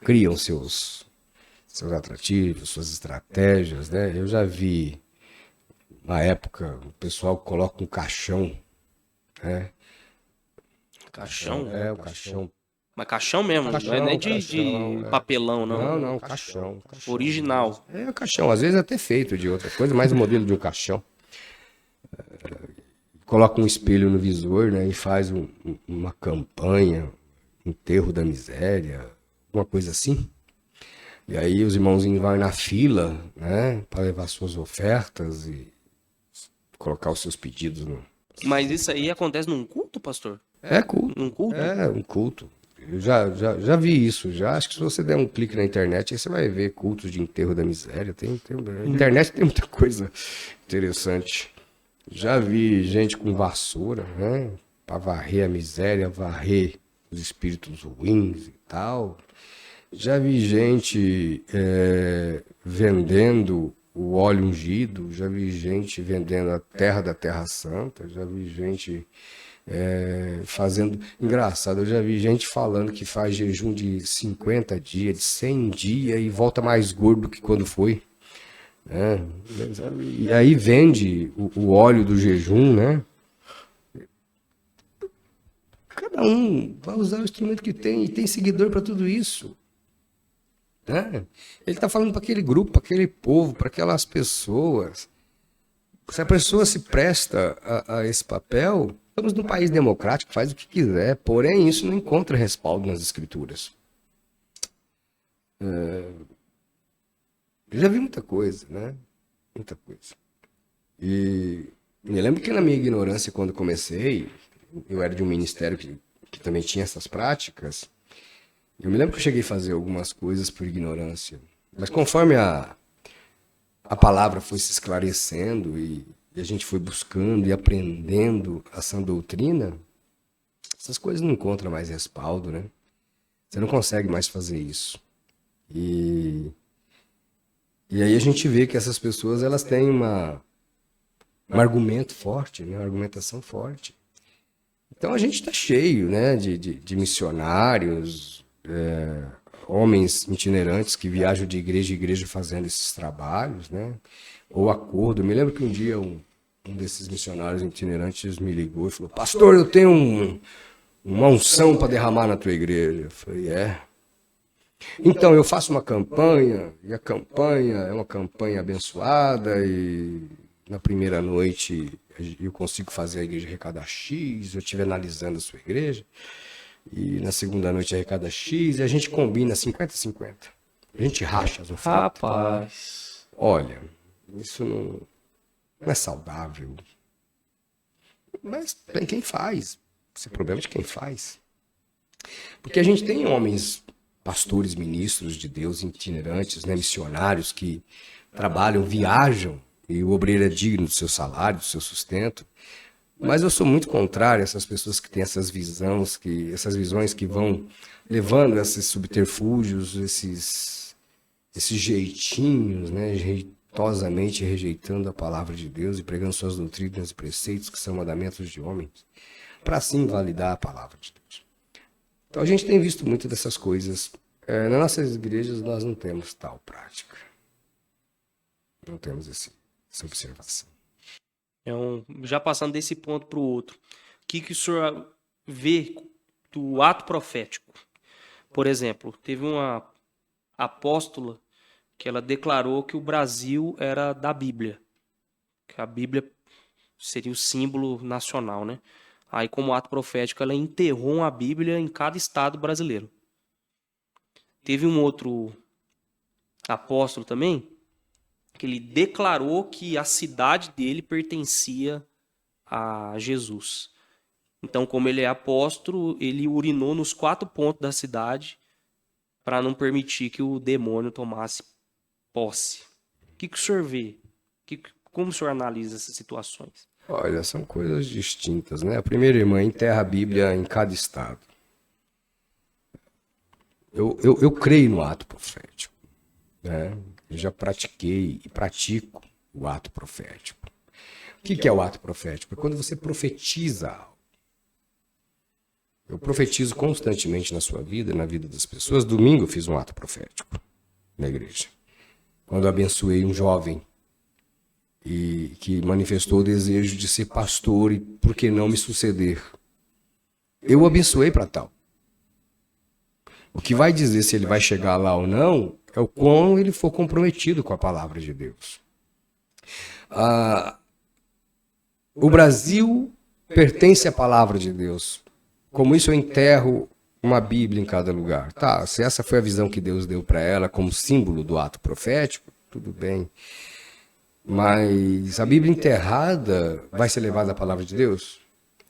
criam seus atrativos, suas estratégias, né? Eu já vi, na época, o pessoal coloca um caixão, né? Caixão? O caixão. Mas caixão mesmo, não é nem de papelão, não. Não, caixão. Original. É o caixão, às vezes até feito de outra coisa, mas o modelo de um caixão. Coloca um espelho no visor, né, e faz uma campanha, enterro da miséria, uma coisa assim. E aí os irmãozinhos vão na fila, né, para levar suas ofertas e colocar os seus pedidos no... Mas isso aí acontece num culto, pastor? É culto. Num culto? É um culto. Eu já vi isso, já. Acho que se você der um clique na internet, aí você vai ver cultos de enterro da miséria. A internet tem muita coisa interessante. Já vi gente com vassoura, né? Para varrer a miséria, varrer os espíritos ruins e tal. Já vi gente vendendo o óleo ungido, já vi gente vendendo a terra da Terra Santa, já vi gente fazendo... Engraçado, eu já vi gente falando que faz jejum de 50 dias, de 100 dias e volta mais gordo que quando foi. Né? E aí vende o óleo do jejum, né? Cada um vai usar o instrumento que tem e tem seguidor para tudo isso. Né? Ele está falando para aquele grupo, para aquele povo, para aquelas pessoas. Se a pessoa se presta a esse papel, estamos num país democrático, faz o que quiser, porém isso não encontra respaldo nas escrituras. Eu já vi muita coisa, né? Muita coisa. E me lembro que na minha ignorância, quando comecei, eu era de um ministério que também tinha essas práticas. Eu me lembro que eu cheguei a fazer algumas coisas por ignorância. Mas conforme a palavra foi se esclarecendo e a gente foi buscando e aprendendo a sã doutrina, essas coisas não encontram mais respaldo, né? Você não consegue mais fazer isso. E aí a gente vê que essas pessoas, elas têm um argumento forte, né? Uma argumentação forte. Então a gente está cheio, né, de missionários, homens itinerantes que viajam de igreja em igreja fazendo esses trabalhos, né? Ou acordo. Eu me lembro que um dia um desses missionários itinerantes me ligou e falou: pastor, eu tenho uma unção para derramar na tua igreja. Eu falei: então eu faço uma campanha, e a campanha é uma campanha abençoada, e na primeira noite eu consigo fazer a igreja arrecadar X, eu estive analisando a sua igreja, e na segunda noite arrecada X, e a gente combina 50-50. A gente racha as ofertas. Rapaz. Olha, isso não é saudável. Mas tem quem faz. Esse problema é de quem faz. Porque a gente tem homens, pastores, ministros de Deus itinerantes, né, missionários que trabalham, viajam, e o obreiro é digno do seu salário, do seu sustento. Mas eu sou muito contrário a essas pessoas que têm essas visões que vão levando esses subterfúgios, esses jeitinhos, né, jeitosamente rejeitando a palavra de Deus e pregando suas doutrinas e preceitos que são mandamentos de homens, para assim validar a palavra de Deus. Então a gente tem visto muito dessas coisas. Nas nossas igrejas nós não temos tal prática. Não temos essa observação. Já passando desse ponto para o outro, o que o senhor vê do ato profético? Por exemplo, teve uma apóstola que ela declarou que o Brasil era da Bíblia, que a Bíblia seria o símbolo nacional, né? Aí, como ato profético, ela enterrou uma Bíblia em cada estado brasileiro. Teve um outro apóstolo também, que ele declarou que a cidade dele pertencia a Jesus. Então, como ele é apóstolo, ele urinou nos 4 pontos da cidade para não permitir que o demônio tomasse posse. O que o senhor vê? Como o senhor analisa essas situações? Olha, são coisas distintas, né? A primeira irmã enterra a Bíblia em cada estado. Eu creio no ato profético, né? Eu já pratiquei e pratico o ato profético. O que é o ato profético? É quando você profetiza algo. Eu profetizo constantemente na sua vida, na vida das pessoas. Domingo eu fiz um ato profético na igreja. Quando eu abençoei um jovem e que manifestou o desejo de ser pastor e por que não me suceder. Eu o abençoei para tal. O que vai dizer se ele vai chegar lá ou não é o quão ele for comprometido com a palavra de Deus. O Brasil pertence à palavra de Deus. Como isso eu enterro uma Bíblia em cada lugar. Tá, se essa foi a visão que Deus deu para ela como símbolo do ato profético, tudo bem. Mas a Bíblia enterrada vai ser levada à palavra de Deus?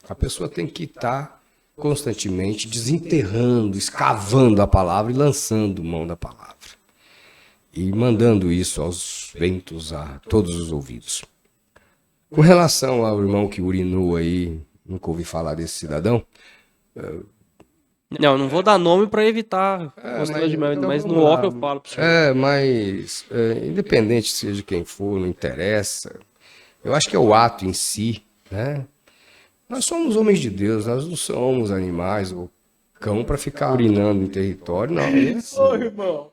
A pessoa tem que estar constantemente desenterrando, escavando a palavra e lançando mão da palavra. E mandando isso aos ventos, a todos os ouvidos. Com relação ao irmão que urinou aí, nunca ouvi falar desse cidadão. Não vou dar nome para evitar constrangimento, mas no off eu falo pro senhor. Mas independente seja quem for, não interessa. Eu acho que é o ato em si, né? Nós somos homens de Deus, nós não somos animais ou cão para ficar urinando em território, não. É assim. Ô, irmão.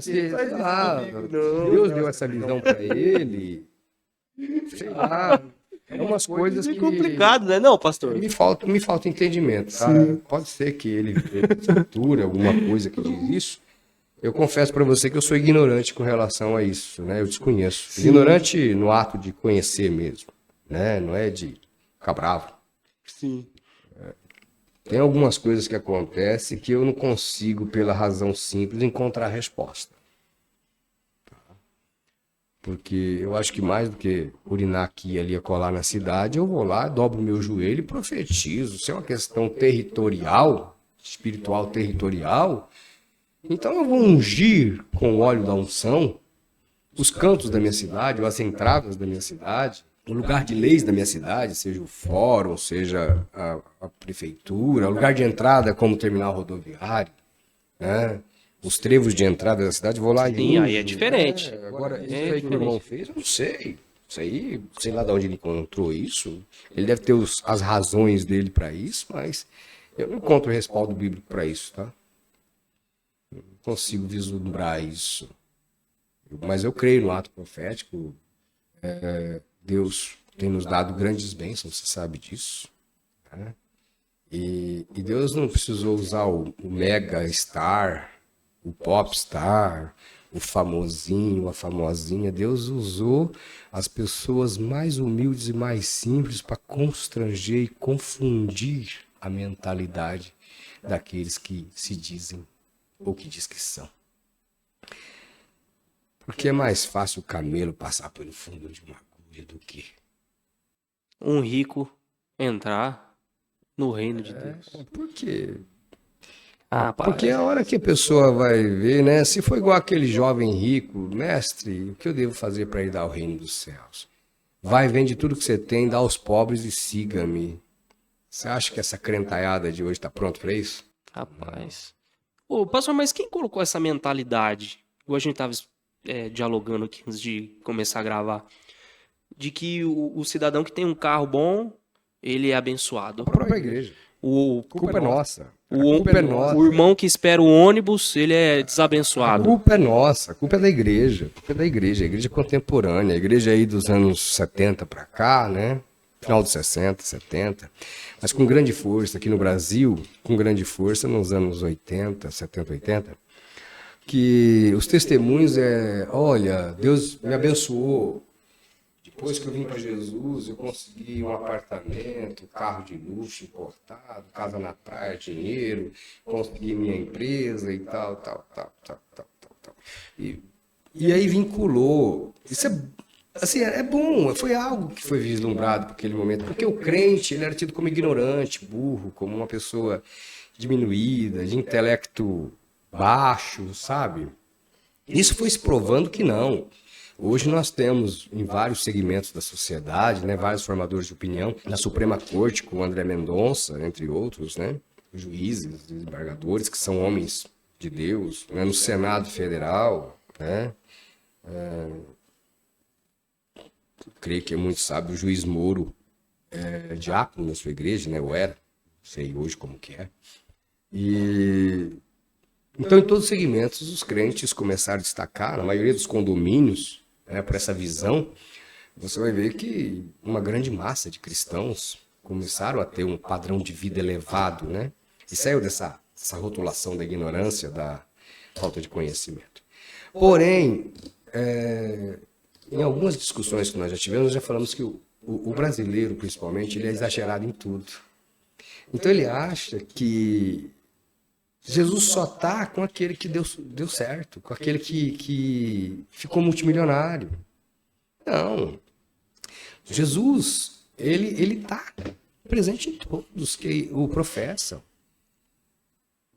Sei lá, Deus deu essa visão para ele. Sei lá. É umas coisas que... É complicado, né, não, pastor? Me falta entendimento, tá? Pode ser que ele estrutura alguma coisa que diz isso. Eu confesso para você que eu sou ignorante com relação a isso, né? Eu desconheço. Sim. Ignorante no ato de conhecer mesmo, né? Não é de ficar bravo. Sim. Tem algumas coisas que acontecem que eu não consigo, pela razão simples, encontrar resposta. Porque eu acho que mais do que urinar aqui e ali a colar na cidade, eu vou lá, dobro meu joelho e profetizo. Se é uma questão territorial, espiritual territorial, então eu vou ungir com o óleo da unção os cantos da minha cidade, ou as entradas da minha cidade, o lugar de leis da minha cidade, seja o fórum, seja a prefeitura, o lugar de entrada como o terminal rodoviário, né? Os trevos de entrada da cidade, vou lá e sim, aí é diferente. Agora, isso aí que o irmão fez, eu não sei. Isso aí, sei lá de onde ele encontrou isso. Ele deve ter as razões dele para isso, mas eu não encontro respaldo bíblico para isso, tá? Eu não consigo vislumbrar isso. Mas eu creio no ato profético. Deus tem nos dado grandes bênçãos, você sabe disso, né? E Deus não precisou usar o mega star, o popstar, o famosinho, a famosinha. Deus usou as pessoas mais humildes e mais simples para constranger e confundir a mentalidade daqueles que se dizem ou que diz que são. Porque é mais fácil o camelo passar pelo fundo de uma agulha do que um rico entrar no reino de Deus. Por quê? Porque a hora que a pessoa vai ver, né? Se for igual aquele jovem rico, mestre, o que eu devo fazer para ir dar ao reino dos céus? Vai, vende tudo que você tem, dá aos pobres e siga-me. Você acha que essa crentaiada de hoje está pronto para isso? Rapaz. Ô, pastor, mas quem colocou essa mentalidade? Igual a gente estava dialogando aqui antes de começar a gravar. De que o cidadão que tem um carro bom, ele é abençoado. A própria igreja. A culpa é nossa. O irmão que espera o ônibus, ele é desabençoado. A culpa é nossa, a culpa é da igreja. A culpa é da igreja, a igreja contemporânea. A igreja aí dos anos 70 para cá, né? Final dos 60, 70. Mas com grande força aqui no Brasil, com grande força nos anos 80, 70, 80. Que os testemunhos olha, Deus me abençoou. Depois que eu vim para Jesus, eu consegui um apartamento, carro de luxo importado, casa na praia, dinheiro, consegui minha empresa e tal. E aí vinculou. Isso é bom, foi algo que foi vislumbrado naquele momento, porque o crente ele era tido como ignorante, burro, como uma pessoa diminuída, de intelecto baixo, sabe? Isso foi se provando que não. Hoje nós temos em vários segmentos da sociedade, né, vários formadores de opinião, na Suprema Corte, com o André Mendonça, entre outros, né, juízes, desembargadores, que são homens de Deus, né, no Senado Federal, né, creio que muitos sabem, o juiz Moro é diácono na sua igreja, né, ou era, não sei hoje como que é. Então, em todos os segmentos, os crentes começaram a destacar, na maioria dos condomínios, né, por essa visão, você vai ver que uma grande massa de cristãos começaram a ter um padrão de vida elevado, né? E saiu dessa rotulação da ignorância, da falta de conhecimento. Porém, em algumas discussões que nós já tivemos, nós já falamos que o brasileiro, principalmente, ele é exagerado em tudo. Então, ele acha que Jesus só está com aquele que deu certo, com aquele que ficou multimilionário. Não. Jesus, ele está presente em todos que o professam.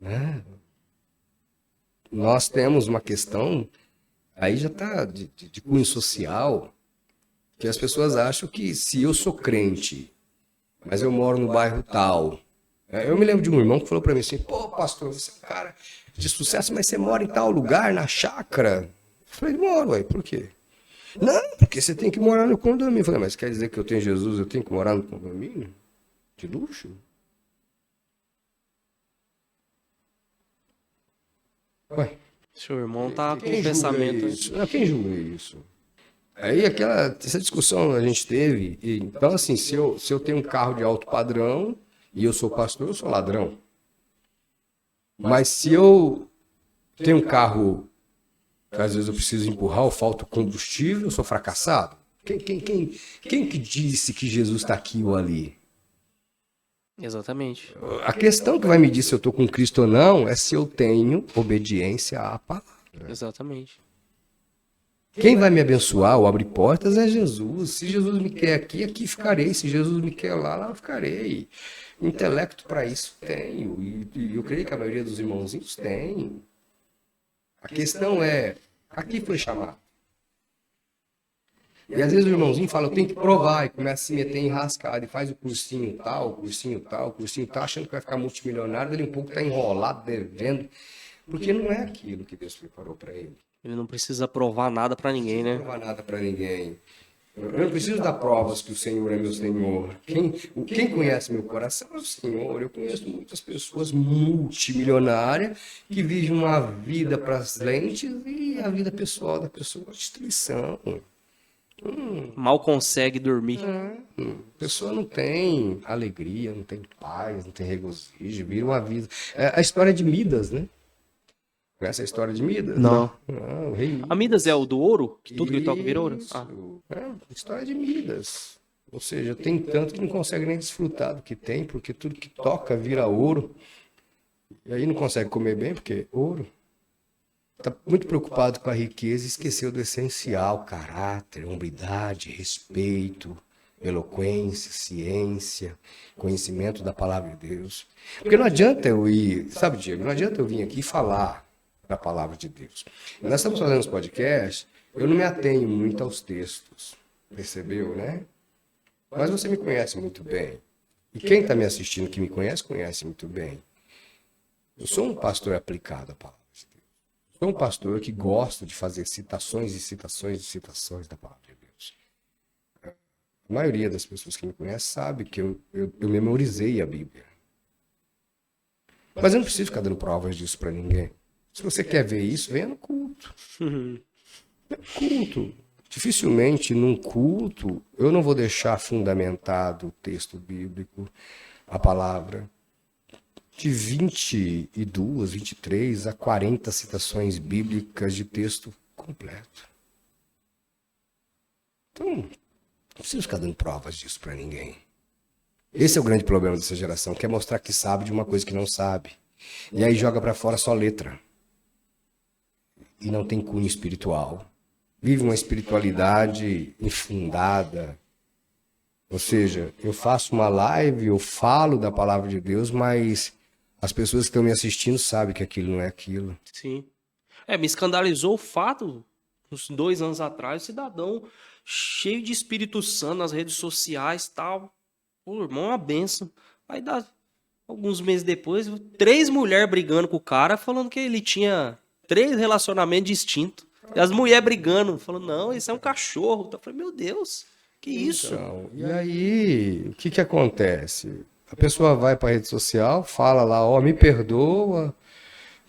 Né? Nós temos uma questão, aí já está de cunho social, que as pessoas acham que se eu sou crente, mas eu moro no bairro tal. Eu me lembro de um irmão que falou para mim assim, pô, pastor, você é um cara de sucesso, mas você mora em tal lugar, na chácara? Eu falei, moro, ué, por quê? Não, porque você tem que morar no condomínio. Eu falei, mas quer dizer que eu tenho Jesus, eu tenho que morar no condomínio? De luxo? Ué, Seu irmão tá com quem um julga pensamento... isso? Não, quem julga isso? Aí essa discussão a gente teve, então assim, se eu tenho um carro de alto padrão, e eu sou pastor, eu sou ladrão. Mas se eu tenho um carro que às vezes eu preciso empurrar ou falta combustível, eu sou fracassado. Quem que disse que Jesus está aqui ou ali? Exatamente. A questão que vai medir se eu estou com Cristo ou não é se eu tenho obediência à palavra. Exatamente. Quem vai me abençoar ou abrir portas é Jesus. Se Jesus me quer aqui, aqui ficarei. Se Jesus me quer lá, lá ficarei. Intelecto para isso tenho. E eu creio que a maioria dos irmãozinhos tem. A questão é, aqui foi chamado. E às vezes o irmãozinho fala, eu tenho que provar, e começa a se meter em rascada, e faz o cursinho tal, achando que vai ficar multimilionário, dele um pouco está enrolado, devendo, porque não é aquilo que Deus preparou para ele. Ele não precisa provar nada pra ninguém, né? Não provar nada para ninguém. Eu não preciso dar provas que o Senhor é meu Senhor. Quem conhece meu coração é o Senhor. Eu conheço muitas pessoas multimilionárias que vivem uma vida para as lentes e a vida pessoal da pessoa é destruição. Mal consegue dormir. A pessoa não tem alegria, não tem paz, não tem regozijo, vira uma vida. É a história de Midas, né? Conhece a história de Midas? Não. O rei Midas. A Midas é o do ouro? Que tudo que ele toca vira ouro? Isso. Ah. História de Midas. Ou seja, tem tanto que não consegue nem desfrutar do que tem, porque tudo que toca vira ouro. E aí não consegue comer bem, porque ouro. Está muito preocupado com a riqueza e esqueceu do essencial: caráter, hombridade, respeito, eloquência, ciência, conhecimento da palavra de Deus. Porque não adianta eu ir, sabe, Diego, não adianta eu vir aqui falar da palavra de Deus. Nós estamos fazendo os podcasts, eu não me atenho muito aos textos, percebeu, né? Mas você me conhece muito bem. E quem está me assistindo que me conhece muito bem. Eu sou um pastor aplicado à palavra de Deus. Sou um pastor que gosta de fazer citações e citações e citações da palavra de Deus. A maioria das pessoas que me conhecem sabe que eu memorizei a Bíblia. Mas eu não preciso ficar dando provas disso para ninguém. Se você quer ver isso, venha no culto. Culto. Dificilmente num culto eu não vou deixar fundamentado o texto bíblico, a palavra, de 22, 23 a 40 citações bíblicas de texto completo. Então, não preciso ficar dando provas disso para ninguém. Esse é o grande problema dessa geração, quer mostrar que sabe de uma coisa que não sabe. E aí joga para fora só letra. E não tem cunho espiritual. Vive uma espiritualidade infundada. Ou seja, eu faço uma live, eu falo da palavra de Deus, mas As pessoas que estão me assistindo sabem que aquilo não é aquilo. Sim. Me escandalizou o fato, uns 2 anos atrás, o cidadão cheio de Espírito Santo nas redes sociais e tal. Pô, irmão, é uma benção. Aí dá alguns meses depois, 3 mulheres brigando com o cara, falando que ele tinha 3 relacionamentos distintos. E as mulheres brigando, falando, não, esse é um cachorro. Eu falei, meu Deus, que isso? Então, e aí, o que que acontece? A pessoa vai para a rede social, fala lá, ó, me perdoa,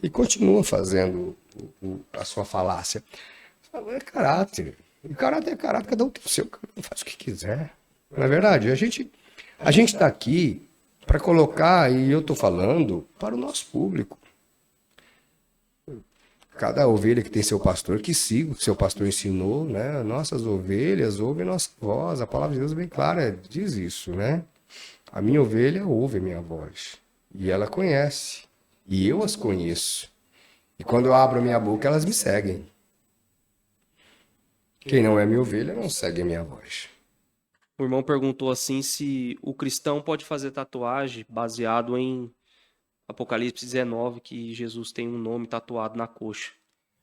e continua fazendo a sua falácia. É caráter. E caráter é caráter, cada um tem o seu, cada um faz o que quiser. Não é verdade? A gente está aqui para colocar, e eu estou falando, para o nosso público. Cada ovelha que tem seu pastor, que siga o que seu pastor ensinou, né? Nossas ovelhas ouvem nossa voz. A palavra de Deus é bem clara, diz isso, né? A minha ovelha ouve a minha voz. E ela conhece. E eu as conheço. E quando eu abro a minha boca, elas me seguem. Quem não é minha ovelha não segue a minha voz. O irmão perguntou assim se o cristão pode fazer tatuagem baseado em Apocalipse 19, que Jesus tem um nome tatuado na coxa.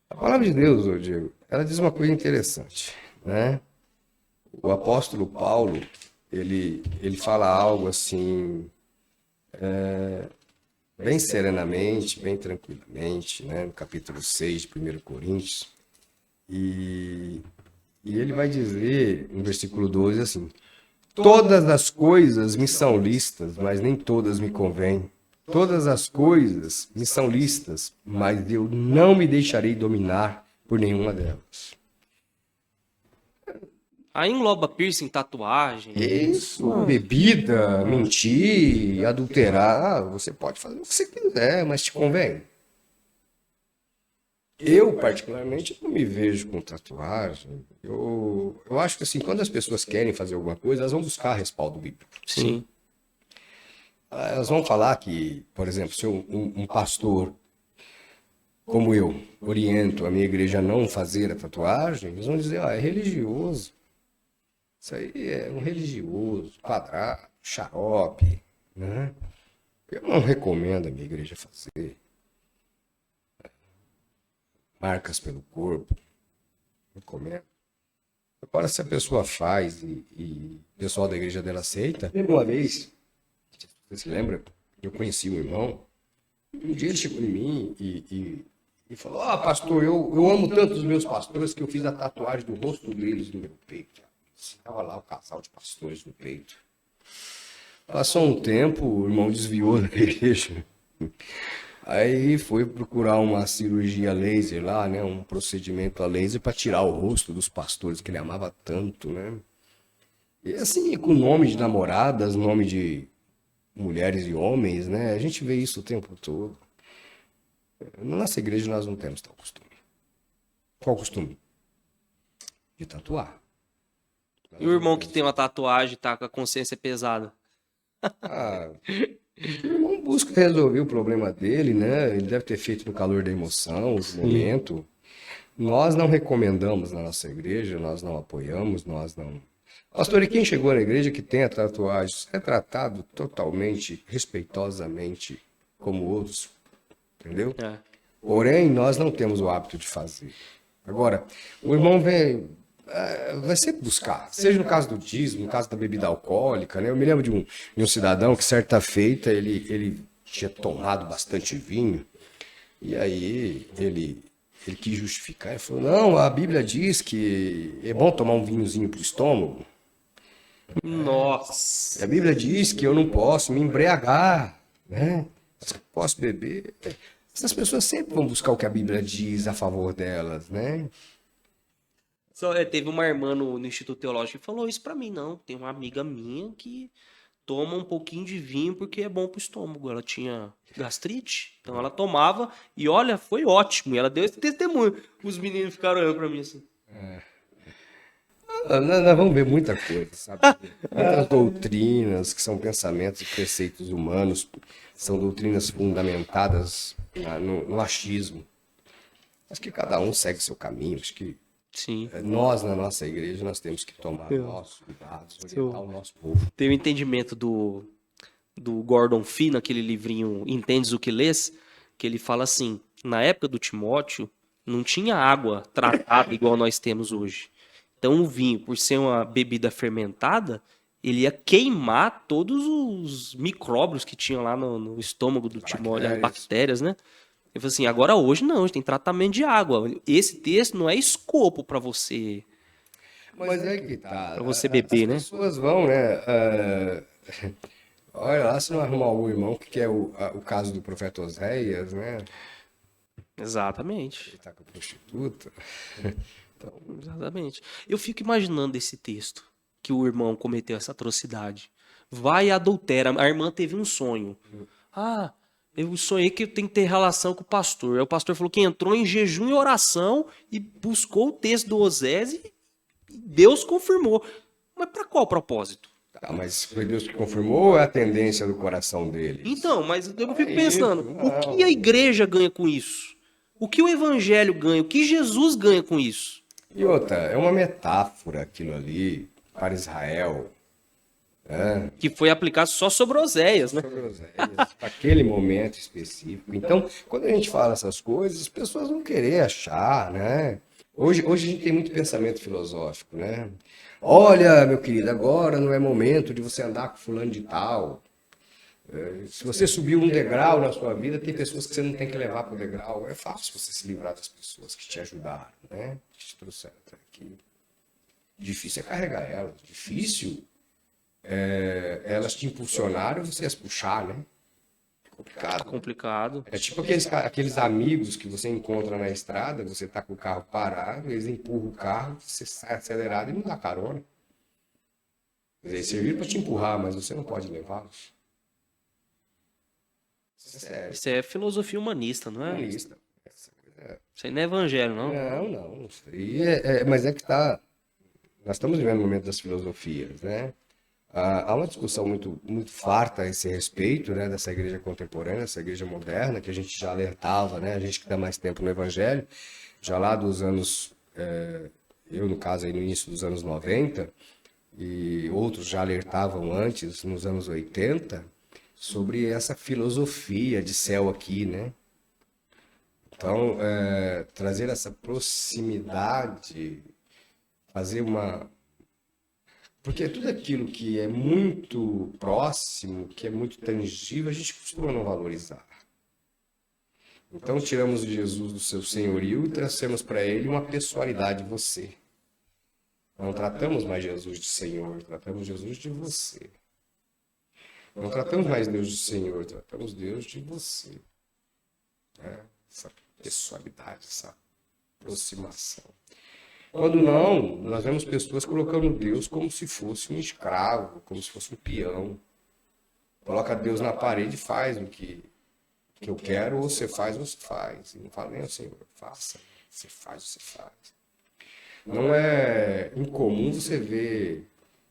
A palavra de Deus, ô Diego, ela diz uma coisa interessante, né? O apóstolo Paulo, ele fala algo assim, bem serenamente, bem tranquilamente, né? No capítulo 6 de 1 Coríntios. E ele vai dizer, no versículo 12, assim: todas as coisas me são lícitas, mas nem todas me convêm. Todas as coisas me são lícitas, mas eu não me deixarei dominar por nenhuma delas. Aí engloba piercing, tatuagem. Isso, bebida, mentir, adulterar, você pode fazer o que você quiser, mas te convém. Eu, particularmente, não me vejo com tatuagem. Eu acho que, assim, quando as pessoas querem fazer alguma coisa, elas vão buscar respaldo bíblico. Sim. Elas vão falar que, por exemplo, se um pastor como eu oriento a minha igreja a não fazer a tatuagem, eles vão dizer, é religioso. Isso aí é um religioso, quadrado, xarope, né? Eu não recomendo a minha igreja fazer marcas pelo corpo, recomendo. Agora, se a pessoa faz e o pessoal da igreja dela aceita, uma vez, você se lembra? Eu conheci um irmão, um dia ele chegou em mim e falou, pastor, eu amo tanto os meus pastores que eu fiz a tatuagem do rosto deles no meu peito. Estava lá o casal de pastores no peito. Passou um tempo, o irmão desviou da igreja. Aí foi procurar uma cirurgia laser lá, né? Um procedimento a laser para tirar o rosto dos pastores que ele amava tanto, né? E assim, com nome de namoradas, nome de mulheres e homens, né? A gente vê isso o tempo todo. Na nossa igreja nós não temos tal costume. Qual costume? De tatuar. E o irmão que tem uma tatuagem tá com a consciência pesada? O irmão busca resolver o problema dele, né? Ele deve ter feito no calor da emoção, do momento. Nós não recomendamos na nossa igreja, nós não apoiamos, nós não... Pastor, e quem chegou na igreja que tem a tatuagem é tratado totalmente, respeitosamente, como outros, entendeu? Porém, nós não temos o hábito de fazer. Agora, o irmão vai sempre buscar, seja no caso do dízimo, no caso da bebida alcoólica, né? Eu me lembro de um cidadão que certa feita ele tinha tomado bastante vinho e aí ele quis justificar e falou, não, a Bíblia diz que é bom tomar um vinhozinho pro estômago. Nossa! A Bíblia diz que eu não posso me embriagar, né? Mas que eu posso beber. Essas pessoas sempre vão buscar o que a Bíblia diz a favor delas, né? Teve uma irmã no Instituto Teológico que falou isso pra mim, não. Tem uma amiga minha que toma um pouquinho de vinho porque é bom pro estômago. Ela tinha gastrite, então ela tomava e olha, foi ótimo. E ela deu esse testemunho. Os meninos ficaram olhando pra mim assim. Nós vamos ver muita coisa, sabe? Muitas doutrinas que são pensamentos e preceitos humanos, são doutrinas fundamentadas no achismo. Acho que cada um segue seu caminho, acho que Sim. nós, na nossa igreja, nós temos que tomar nossos cuidados, orientar o nosso povo. Tem o entendimento do Gordon Fee, naquele livrinho Entendes o que Lês, que ele fala assim, na época do Timóteo, não tinha água tratada igual nós temos hoje. Então o vinho, por ser uma bebida fermentada, ele ia queimar todos os micróbios que tinham lá no estômago do Timóteo, as bactérias, né? Eu falei assim, agora hoje não, hoje tem tratamento de água. Esse texto não é escopo para você, Mas é que tá. para você As beber, né? pessoas vão, né? Olha lá se não arrumar algum irmão, que é o caso do profeta Oséias, né? Exatamente. Ele tá com a prostituta. Exatamente. Eu fico imaginando esse texto que o irmão cometeu essa atrocidade. Vai e adultera. A irmã teve um sonho. Ah, eu sonhei que eu tenho que ter relação com o pastor. Aí o pastor falou que entrou em jejum e oração e buscou o texto do Osés e Deus confirmou. Mas para qual propósito? Tá, mas foi Deus que confirmou ou é a tendência do coração deles? Então, mas eu fico É pensando, isso, o que a igreja ganha com isso? O que o evangelho ganha? O que Jesus ganha com isso? E outra, é uma metáfora aquilo ali para Israel, né? Que foi aplicado só sobre Oséias, né? Sobre Oséias, para aquele momento específico. Então, quando a gente fala essas coisas, as pessoas vão querer achar, né? Hoje a gente tem muito pensamento filosófico, né? Olha, meu querido, agora não é momento de você andar com fulano de tal. Se você subiu um degrau na sua vida, tem pessoas que você não tem que levar para o degrau. É fácil você se livrar das pessoas que te ajudaram, né? Que te trouxeram até aqui. Difícil é carregar elas. Difícil elas te impulsionaram e você as puxar, né? É complicado. Complicado. É tipo aqueles amigos que você encontra na estrada, você tá com o carro parado, eles empurram o carro, você sai acelerado e não dá carona. Quer dizer, eles serviram para te empurrar, mas você não pode levá-los. Isso é sério. Isso é filosofia humanista, não é? Humanista. Isso aí não é evangelho, não. Não. Isso aí mas é que tá. Nós estamos vivendo o momento das filosofias, né? Há uma discussão muito, muito farta a esse respeito, né, dessa igreja contemporânea, essa igreja moderna, que a gente já alertava, né, a gente que está mais tempo no Evangelho, já lá dos anos, eu no caso aí no início dos anos 90, e outros já alertavam antes, nos anos 80, sobre essa filosofia de céu aqui, né? Então, trazer essa proximidade, fazer uma... Porque tudo aquilo que é muito próximo, que é muito tangível, a gente costuma não valorizar. Então tiramos Jesus do seu senhorio e trouxemos para ele uma pessoalidade de você. Não tratamos mais Jesus de Senhor, tratamos Jesus de você. Não tratamos mais Deus de Senhor, tratamos Deus de você. Essa pessoalidade, essa aproximação. Quando não, nós vemos pessoas colocando Deus como se fosse um escravo, como se fosse um peão. Coloca Deus na parede e faz o que eu quero, ou você faz, ou você faz. E não fala nem ao Senhor, faça, você faz, você faz. Não é incomum você ver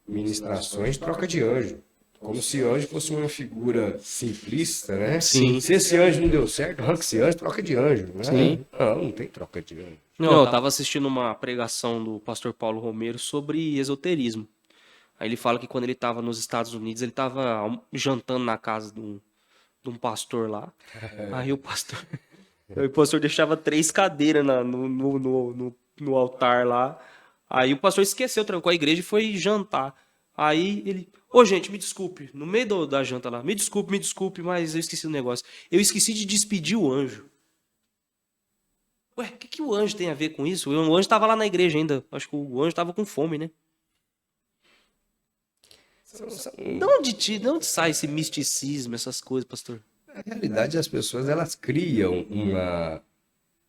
ministrações de troca de anjo. Como se anjo fosse uma figura simplista, né? Sim. Se esse anjo não deu certo, arranca esse anjo, troca de anjo, né? Sim. Não tem troca de anjo. Não, eu tava assistindo uma pregação do pastor Paulo Romero sobre esoterismo. Aí ele fala que quando ele tava nos Estados Unidos, ele tava jantando na casa de um pastor lá. Aí o pastor deixava 3 cadeiras no altar lá. Aí o pastor esqueceu, trancou a igreja e foi jantar. Aí ele, gente, me desculpe, no meio da janta lá, me desculpe, mas eu esqueci do negócio. Eu esqueci de despedir o anjo. Ué, o que o anjo tem a ver com isso? O anjo estava lá na igreja ainda. Acho que o anjo estava com fome, né? De onde sai esse misticismo, essas coisas, pastor? Na realidade, as pessoas elas criam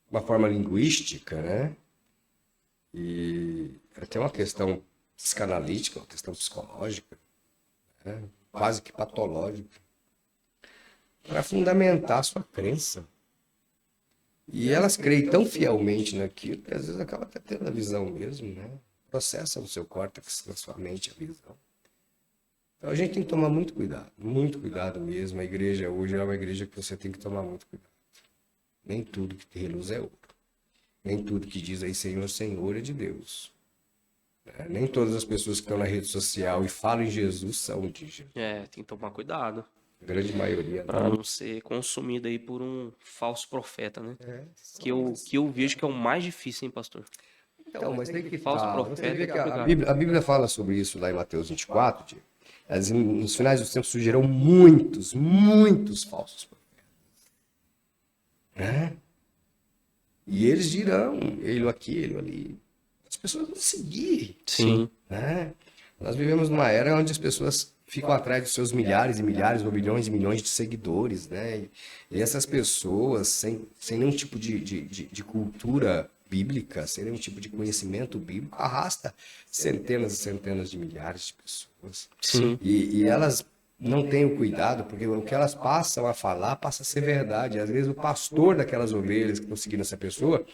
uma forma linguística, né? E até uma questão psicanalítica, uma questão psicológica, né? Quase que patológica, para fundamentar a sua crença. E elas creem tão fielmente naquilo que às vezes acaba até tendo a visão mesmo, né? Processa no seu córtex, na sua mente a visão. Então a gente tem que tomar muito cuidado mesmo. A igreja hoje é uma igreja que você tem que tomar muito cuidado. Nem tudo que reluz é ouro. Nem tudo que diz aí Senhor, Senhor é de Deus. Nem todas as pessoas que estão na rede social e falam em Jesus são de Jesus. Tem que tomar cuidado. A grande maioria. Para não ser consumido aí por um falso profeta, né? É. Que eu vejo que é o mais difícil, hein, pastor? Então, mas tem que Falso falar. profeta Você vê é que a complicado. Bíblia fala sobre isso lá em Mateus 24, Diego. Nos finais dos tempos surgirão muitos, muitos falsos profetas. Né? E eles dirão, ele aqui, ele ali. As pessoas vão seguir. Sim. Né? Nós vivemos numa era onde as pessoas ficam atrás dos seus milhares e milhares ou milhões e milhões de seguidores, né? E essas pessoas, sem nenhum tipo de cultura bíblica, sem nenhum tipo de conhecimento bíblico, arrasta centenas e centenas de milhares de pessoas. Sim. E elas não têm o cuidado, porque o que elas passam a falar passa a ser verdade. Às vezes o pastor daquelas ovelhas que estão seguindo essa pessoa,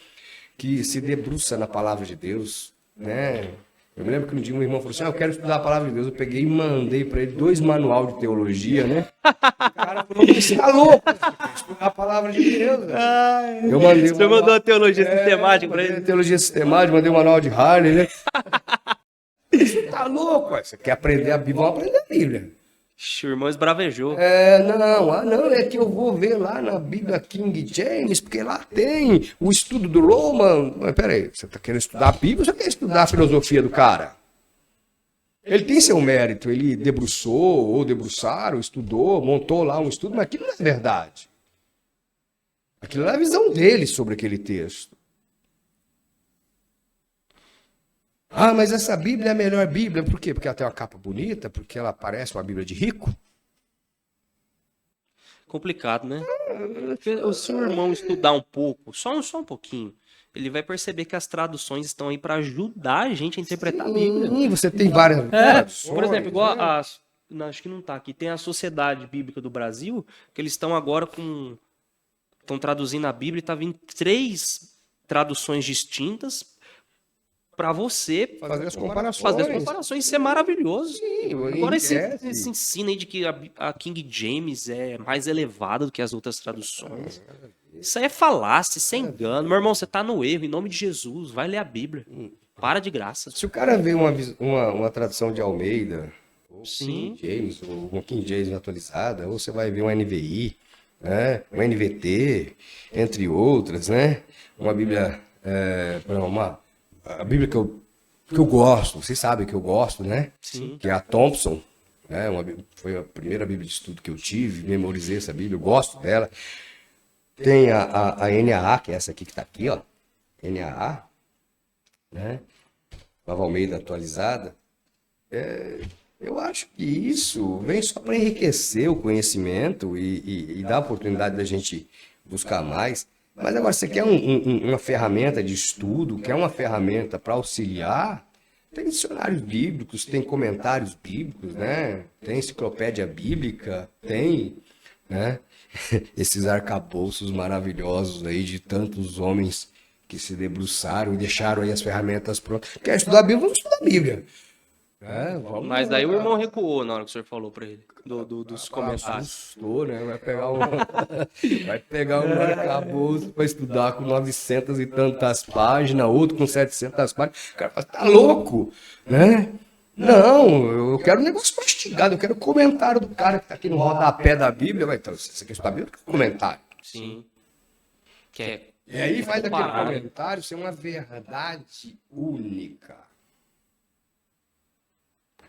que se debruça na palavra de Deus, né? Eu me lembro que um dia um irmão falou assim, eu quero estudar a palavra de Deus. Eu peguei e mandei para ele 2 manual de teologia, né? O cara falou, você tá louco? Estudar a palavra de Deus. Eu mandei Você mandou a teologia sistemática para mandei ele? a teologia sistemática, mandei o manual de Harley, né? Você tá louco? Você quer aprender a Bíblia? Vamos aprender a Bíblia. O irmão esbravejou. Não, é que eu vou ver lá na Bíblia King James, porque lá tem o estudo do Roman. Mas peraí, você está querendo estudar a Bíblia ou você quer estudar a filosofia do cara? Ele tem seu mérito, ele debruçou, ou debruçaram, estudou, montou lá um estudo, mas aquilo não é verdade. Aquilo é a visão dele sobre aquele texto. Ah, mas essa Bíblia é a melhor Bíblia. Por quê? Porque ela tem uma capa bonita? Porque ela parece uma Bíblia de rico? Complicado, né? Se o irmão estudar um pouco, só um pouquinho, ele vai perceber que as traduções estão aí para ajudar a gente a interpretar a Bíblia. Sim, você tem várias traduções, Por exemplo, igual né? acho que não tá aqui, tem a Sociedade Bíblica do Brasil, que eles estão agora estão traduzindo a Bíblia e tá vindo 3 traduções distintas para você Fazer as comparações. fazer as comparações. Isso é maravilhoso. Sim, Agora esse enriquece. ensino aí de que a King James é mais elevada do que as outras traduções. Isso aí é falácia, isso é engano. Meu irmão, você tá no erro, em nome de Jesus, vai ler a Bíblia. Para de graça. Se o cara vê uma tradução de Almeida, ou Sim. King James, ou uma King James atualizada, ou você vai ver uma NVI, né? Uma NVT, entre outras, né? Uma Bíblia, a Bíblia que eu gosto, vocês sabem que eu gosto, né? Sim. Que é a Thompson, né? Foi a primeira Bíblia de estudo que eu tive, memorizei essa Bíblia, eu gosto dela. Tem a NAA, que é essa aqui que está aqui, ó. NAA, né? Nova Almeida atualizada. Eu acho que isso vem só para enriquecer o conhecimento e dar a oportunidade da gente buscar mais. Mas agora, você quer uma ferramenta de estudo, quer uma ferramenta para auxiliar? Tem dicionários bíblicos, tem comentários bíblicos, né? Tem enciclopédia bíblica, tem, né? Esses arcabouços maravilhosos aí de tantos homens que se debruçaram e deixaram aí as ferramentas prontas. Quer estudar a Bíblia? Vamos estudar a Bíblia. Mas daí o irmão recuou na hora que o senhor falou pra ele, dos comentários. Assustou, né? Vai pegar um arcabouço para estudar com 900 e tantas páginas, outro com 700 páginas. O cara fala, tá louco, né? Não, eu quero um negócio mastigado, eu quero o comentário do cara que tá aqui no rodapé da Bíblia. Mas, então, você quer estudar a Bíblia? Eu quero comentário. Sim. E aí faz daquele comparar, né? comentário ser uma verdade única.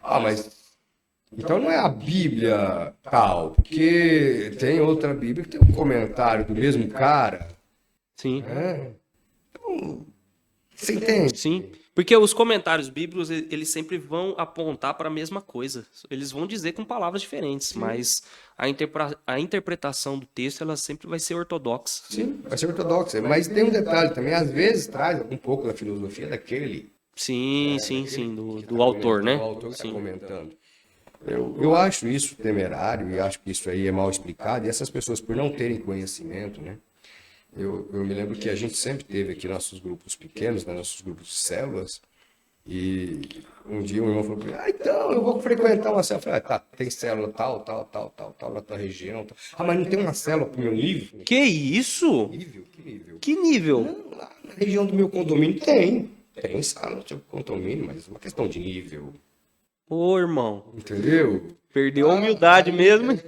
Ah, mas então não é a Bíblia tal, porque tem outra Bíblia que tem um comentário do mesmo cara, Sim. né? Então, você entende? Sim. Porque os comentários bíblicos, eles sempre vão apontar para a mesma coisa. Eles vão dizer com palavras diferentes, mas a interpretação do texto, ela sempre vai ser ortodoxa. Sim, vai ser ortodoxa. Mas tem um detalhe também, às vezes traz um pouco da filosofia daquele Sim, do autor, né? do autor que está Sim. comentando. Eu acho isso temerário e acho que isso aí é mal explicado. E essas pessoas, por não terem conhecimento, né? Eu me lembro que a gente sempre teve aqui nossos grupos pequenos, né, nossos grupos de células, e um dia um irmão falou para mim, então eu vou frequentar uma célula. Eu falei, tá, tem célula tal na tua região. Tal. Ah, mas não tem uma célula pro meu nível? Que isso? Que nível? Que nível? Não, lá na região do meu condomínio tem sala no condomínio, mas é uma questão de nível. Ô, irmão, Entendeu? perdeu a humildade mesmo, hein?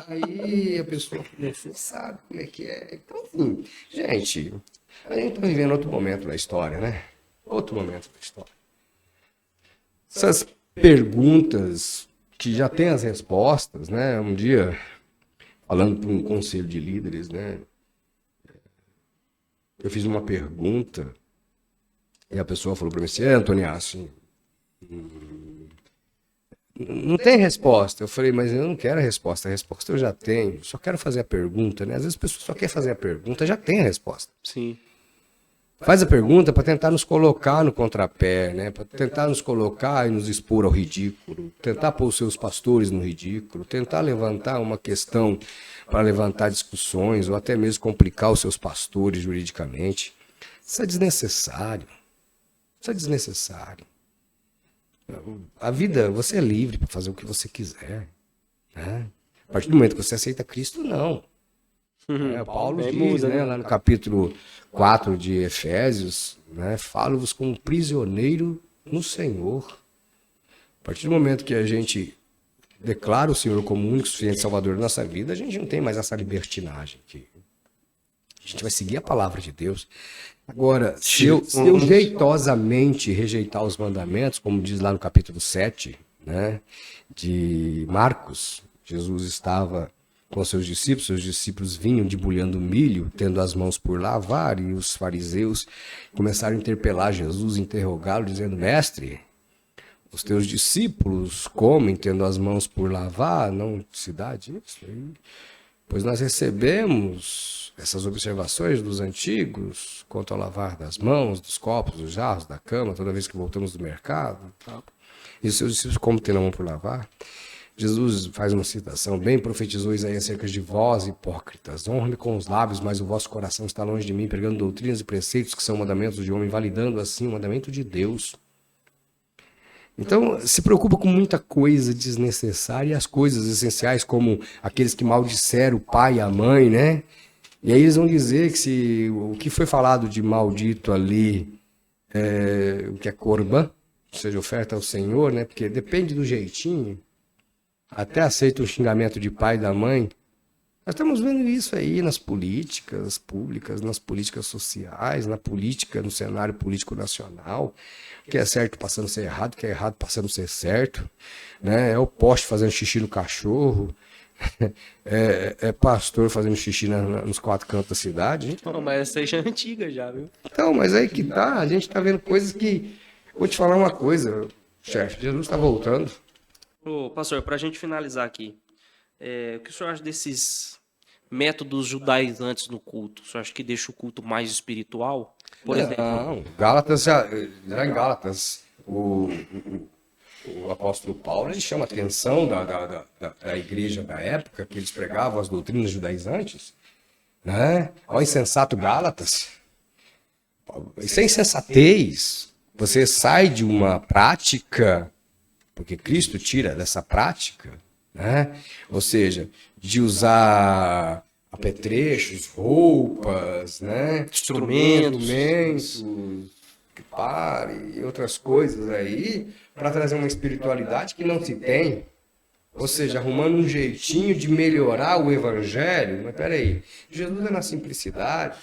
Aí a pessoa você sabe como é que é. Então, assim, gente, a gente está vivendo outro momento da história, né? Outro momento da história. Essas perguntas que já têm as respostas, né? Um dia, falando para um conselho de líderes, né? Eu fiz uma pergunta e a pessoa falou para mim assim, Antoniaço, não tem resposta. Eu falei, mas eu não quero a resposta eu já tenho. Só quero fazer a pergunta, né? Às vezes as pessoas só querem fazer a pergunta, já tem a resposta. Sim. Faz a pergunta para tentar nos colocar no contrapé, né? Para tentar nos colocar e nos expor ao ridículo, tentar pôr os seus pastores no ridículo, tentar levantar uma questão para levantar discussões ou até mesmo complicar os seus pastores juridicamente. Isso é desnecessário. Isso é desnecessário. A vida, você é livre para fazer o que você quiser, né? A partir do momento que você aceita Cristo, não. Paulo diz, né, lá no capítulo 4 de Efésios, né, falo-vos como prisioneiro no Senhor. A partir do momento que a gente declara o Senhor como o único suficiente Salvador da nossa vida, a gente não tem mais essa libertinagem aqui. A gente vai seguir a palavra de Deus. Agora, se eu jeitosamente rejeitar os mandamentos, como diz lá no capítulo 7, né, de Marcos, Jesus estava com seus discípulos vinham debulhando milho, tendo as mãos por lavar, e os fariseus começaram a interpelar Jesus, interrogá-lo, dizendo, mestre, os teus discípulos comem tendo as mãos por lavar, não se dá disso? Pois nós recebemos essas observações dos antigos quanto ao lavar das mãos, dos copos, dos jarros, da cama, toda vez que voltamos do mercado. E os seus discípulos comem tendo a mão por lavar? Jesus faz uma citação, bem profetizou Isaías acerca de vós, hipócritas, honra-me com os lábios, mas o vosso coração está longe de mim, pregando doutrinas e preceitos que são mandamentos de homem, validando assim o mandamento de Deus. Então, se preocupa com muita coisa desnecessária e as coisas essenciais, como aqueles que maldisseram o pai e a mãe, né? E aí eles vão dizer que se o que foi falado de maldito ali, o que é corban, ou seja, oferta ao Senhor, né? Porque depende do jeitinho. Até aceita o xingamento de pai e da mãe. Nós estamos vendo isso aí nas políticas públicas, nas políticas sociais, na política, no cenário político nacional. O que é certo passando a ser errado, o que é errado passando a ser certo. Né? É o poste fazendo xixi no cachorro. É pastor fazendo xixi nos quatro cantos da cidade. Não, mas essa aí já é antiga já, viu? Então, mas aí que tá, a gente tá vendo coisas que... Vou te falar uma coisa, chefe, Jesus está voltando. Ô, pastor, para a gente finalizar aqui, o que o senhor acha desses métodos judaizantes no culto? O senhor acha que deixa o culto mais espiritual? Por exemplo? Não, Gálatas, já em Gálatas, o apóstolo Paulo ele chama a atenção da igreja da época, que eles pregavam as doutrinas judaizantes, né? Ó, insensato Gálatas, isso é insensatez. Você sai de uma prática... Porque Cristo tira dessa prática, né? Ou seja, de usar apetrechos, roupas, né? Instrumentos, e outras coisas aí, para trazer uma espiritualidade que não se tem. Ou seja, arrumando um jeitinho de melhorar o evangelho. Mas peraí, Jesus é na simplicidade.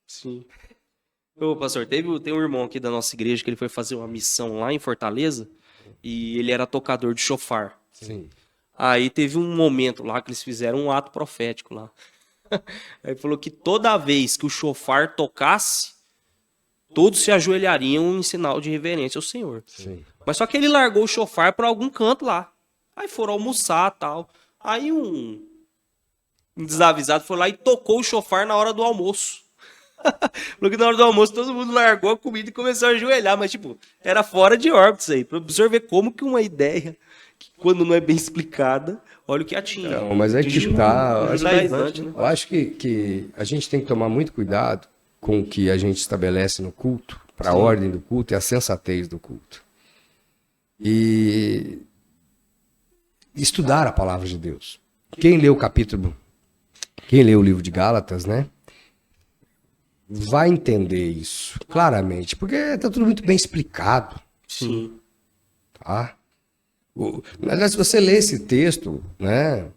Sim. Ô, pastor, tem um irmão aqui da nossa igreja que ele foi fazer uma missão lá em Fortaleza. E ele era tocador de chofar. Sim. Aí teve um momento lá que eles fizeram um ato profético lá. Aí falou que toda vez que o chofar tocasse, todos se ajoelhariam em sinal de reverência ao Senhor. Sim. Mas só que ele largou o chofar para algum canto lá. Aí foram almoçar e tal. Aí um desavisado foi lá e tocou o chofar na hora do almoço. Falou que na hora do almoço todo mundo largou a comida e começou a ajoelhar, mas tipo, era fora de órbita isso aí. Pra você ver como que uma ideia, que quando não é bem explicada, olha o que atinge. Não, mas é que tá. Né? Eu acho que a gente tem que tomar muito cuidado com o que a gente estabelece no culto, para a ordem do culto e a sensatez do culto. E estudar a palavra de Deus. Quem lê o livro de Gálatas, né? Vai entender isso claramente, porque está tudo muito bem explicado. Sim. Tá? Aliás, se você lê esse texto, né,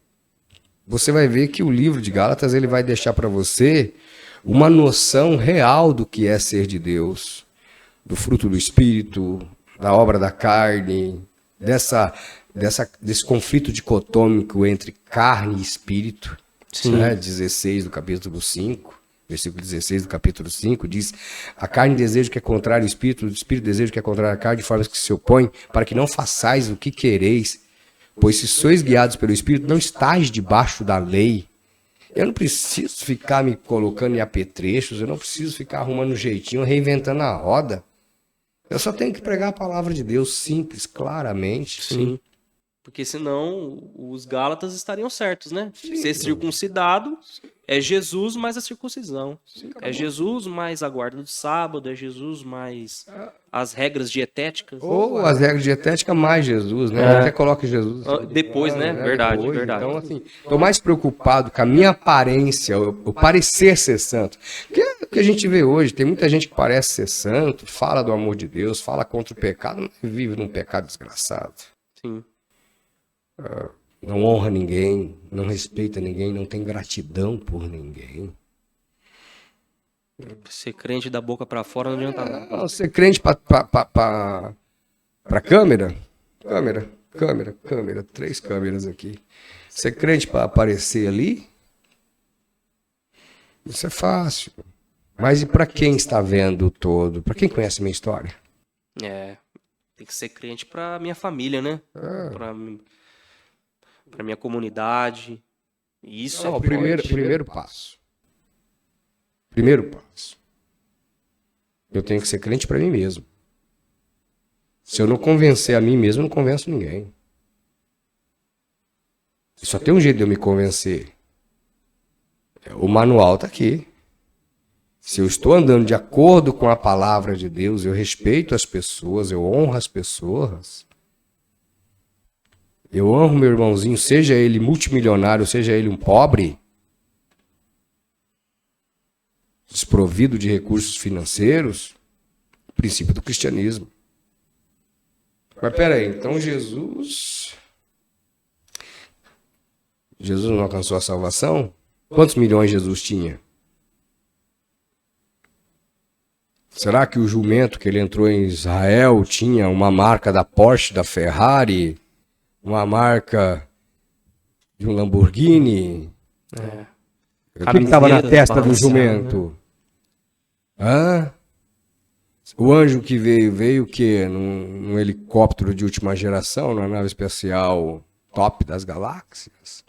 você vai ver que o livro de Gálatas ele vai deixar para você uma noção real do que é ser de Deus, do fruto do Espírito, da obra da carne, desse conflito dicotômico entre carne e espírito. Né? 16 do capítulo 5. Versículo 16 do capítulo 5 diz: a carne deseja o que é contrário ao espírito, o espírito deseja o que é contrário à carne, de forma que se opõe, para que não façais o que quereis. Pois se sois guiados pelo espírito, não estáis debaixo da lei. Eu não preciso ficar me colocando em apetrechos, eu não preciso ficar arrumando um jeitinho, reinventando a roda. Eu só tenho que pregar a palavra de Deus simples, claramente. Sim. Porque senão os Gálatas estariam certos, né? Ser circuncidado é Jesus mais a circuncisão. É Jesus mais a guarda do sábado, é Jesus mais as regras dietéticas. Ou as regras dietéticas mais Jesus, né? Até coloca Jesus. Depois, né? Verdade, depois. verdade. Então, assim, estou mais preocupado com a minha aparência, o parecer ser santo. Porque é o que a gente vê hoje. Tem muita gente que parece ser santo, fala do amor de Deus, fala contra o pecado, mas vive num pecado desgraçado. Sim. Não honra ninguém, não respeita ninguém, não tem gratidão por ninguém. Ser crente da boca pra fora não adianta nada. Não, ser crente pra câmera? Câmera, 3 câmeras aqui. Ser crente pra aparecer ali? Isso é fácil. Mas e pra quem está vendo o todo? Pra quem conhece a minha história? Tem que ser crente pra minha família, né? Pra minha comunidade. Isso Não, é primeiro passo. Primeiro passo. Eu tenho que ser crente para mim mesmo. Se eu não convencer a mim mesmo, eu não convenço ninguém. Só tem um jeito de eu me convencer. O manual está aqui. Se eu estou andando de acordo com a palavra de Deus, eu respeito as pessoas, eu honro as pessoas. Eu honro meu irmãozinho, seja ele multimilionário, seja ele um pobre, desprovido de recursos financeiros, princípio do cristianismo. Mas peraí, então Jesus não alcançou a salvação? Quantos milhões Jesus tinha? Será que o jumento que ele entrou em Israel tinha uma marca da Porsche, da Ferrari? Uma marca de um Lamborghini? O que estava na testa do jumento? O anjo que veio o quê? Num helicóptero de última geração, numa nave espacial top das galáxias?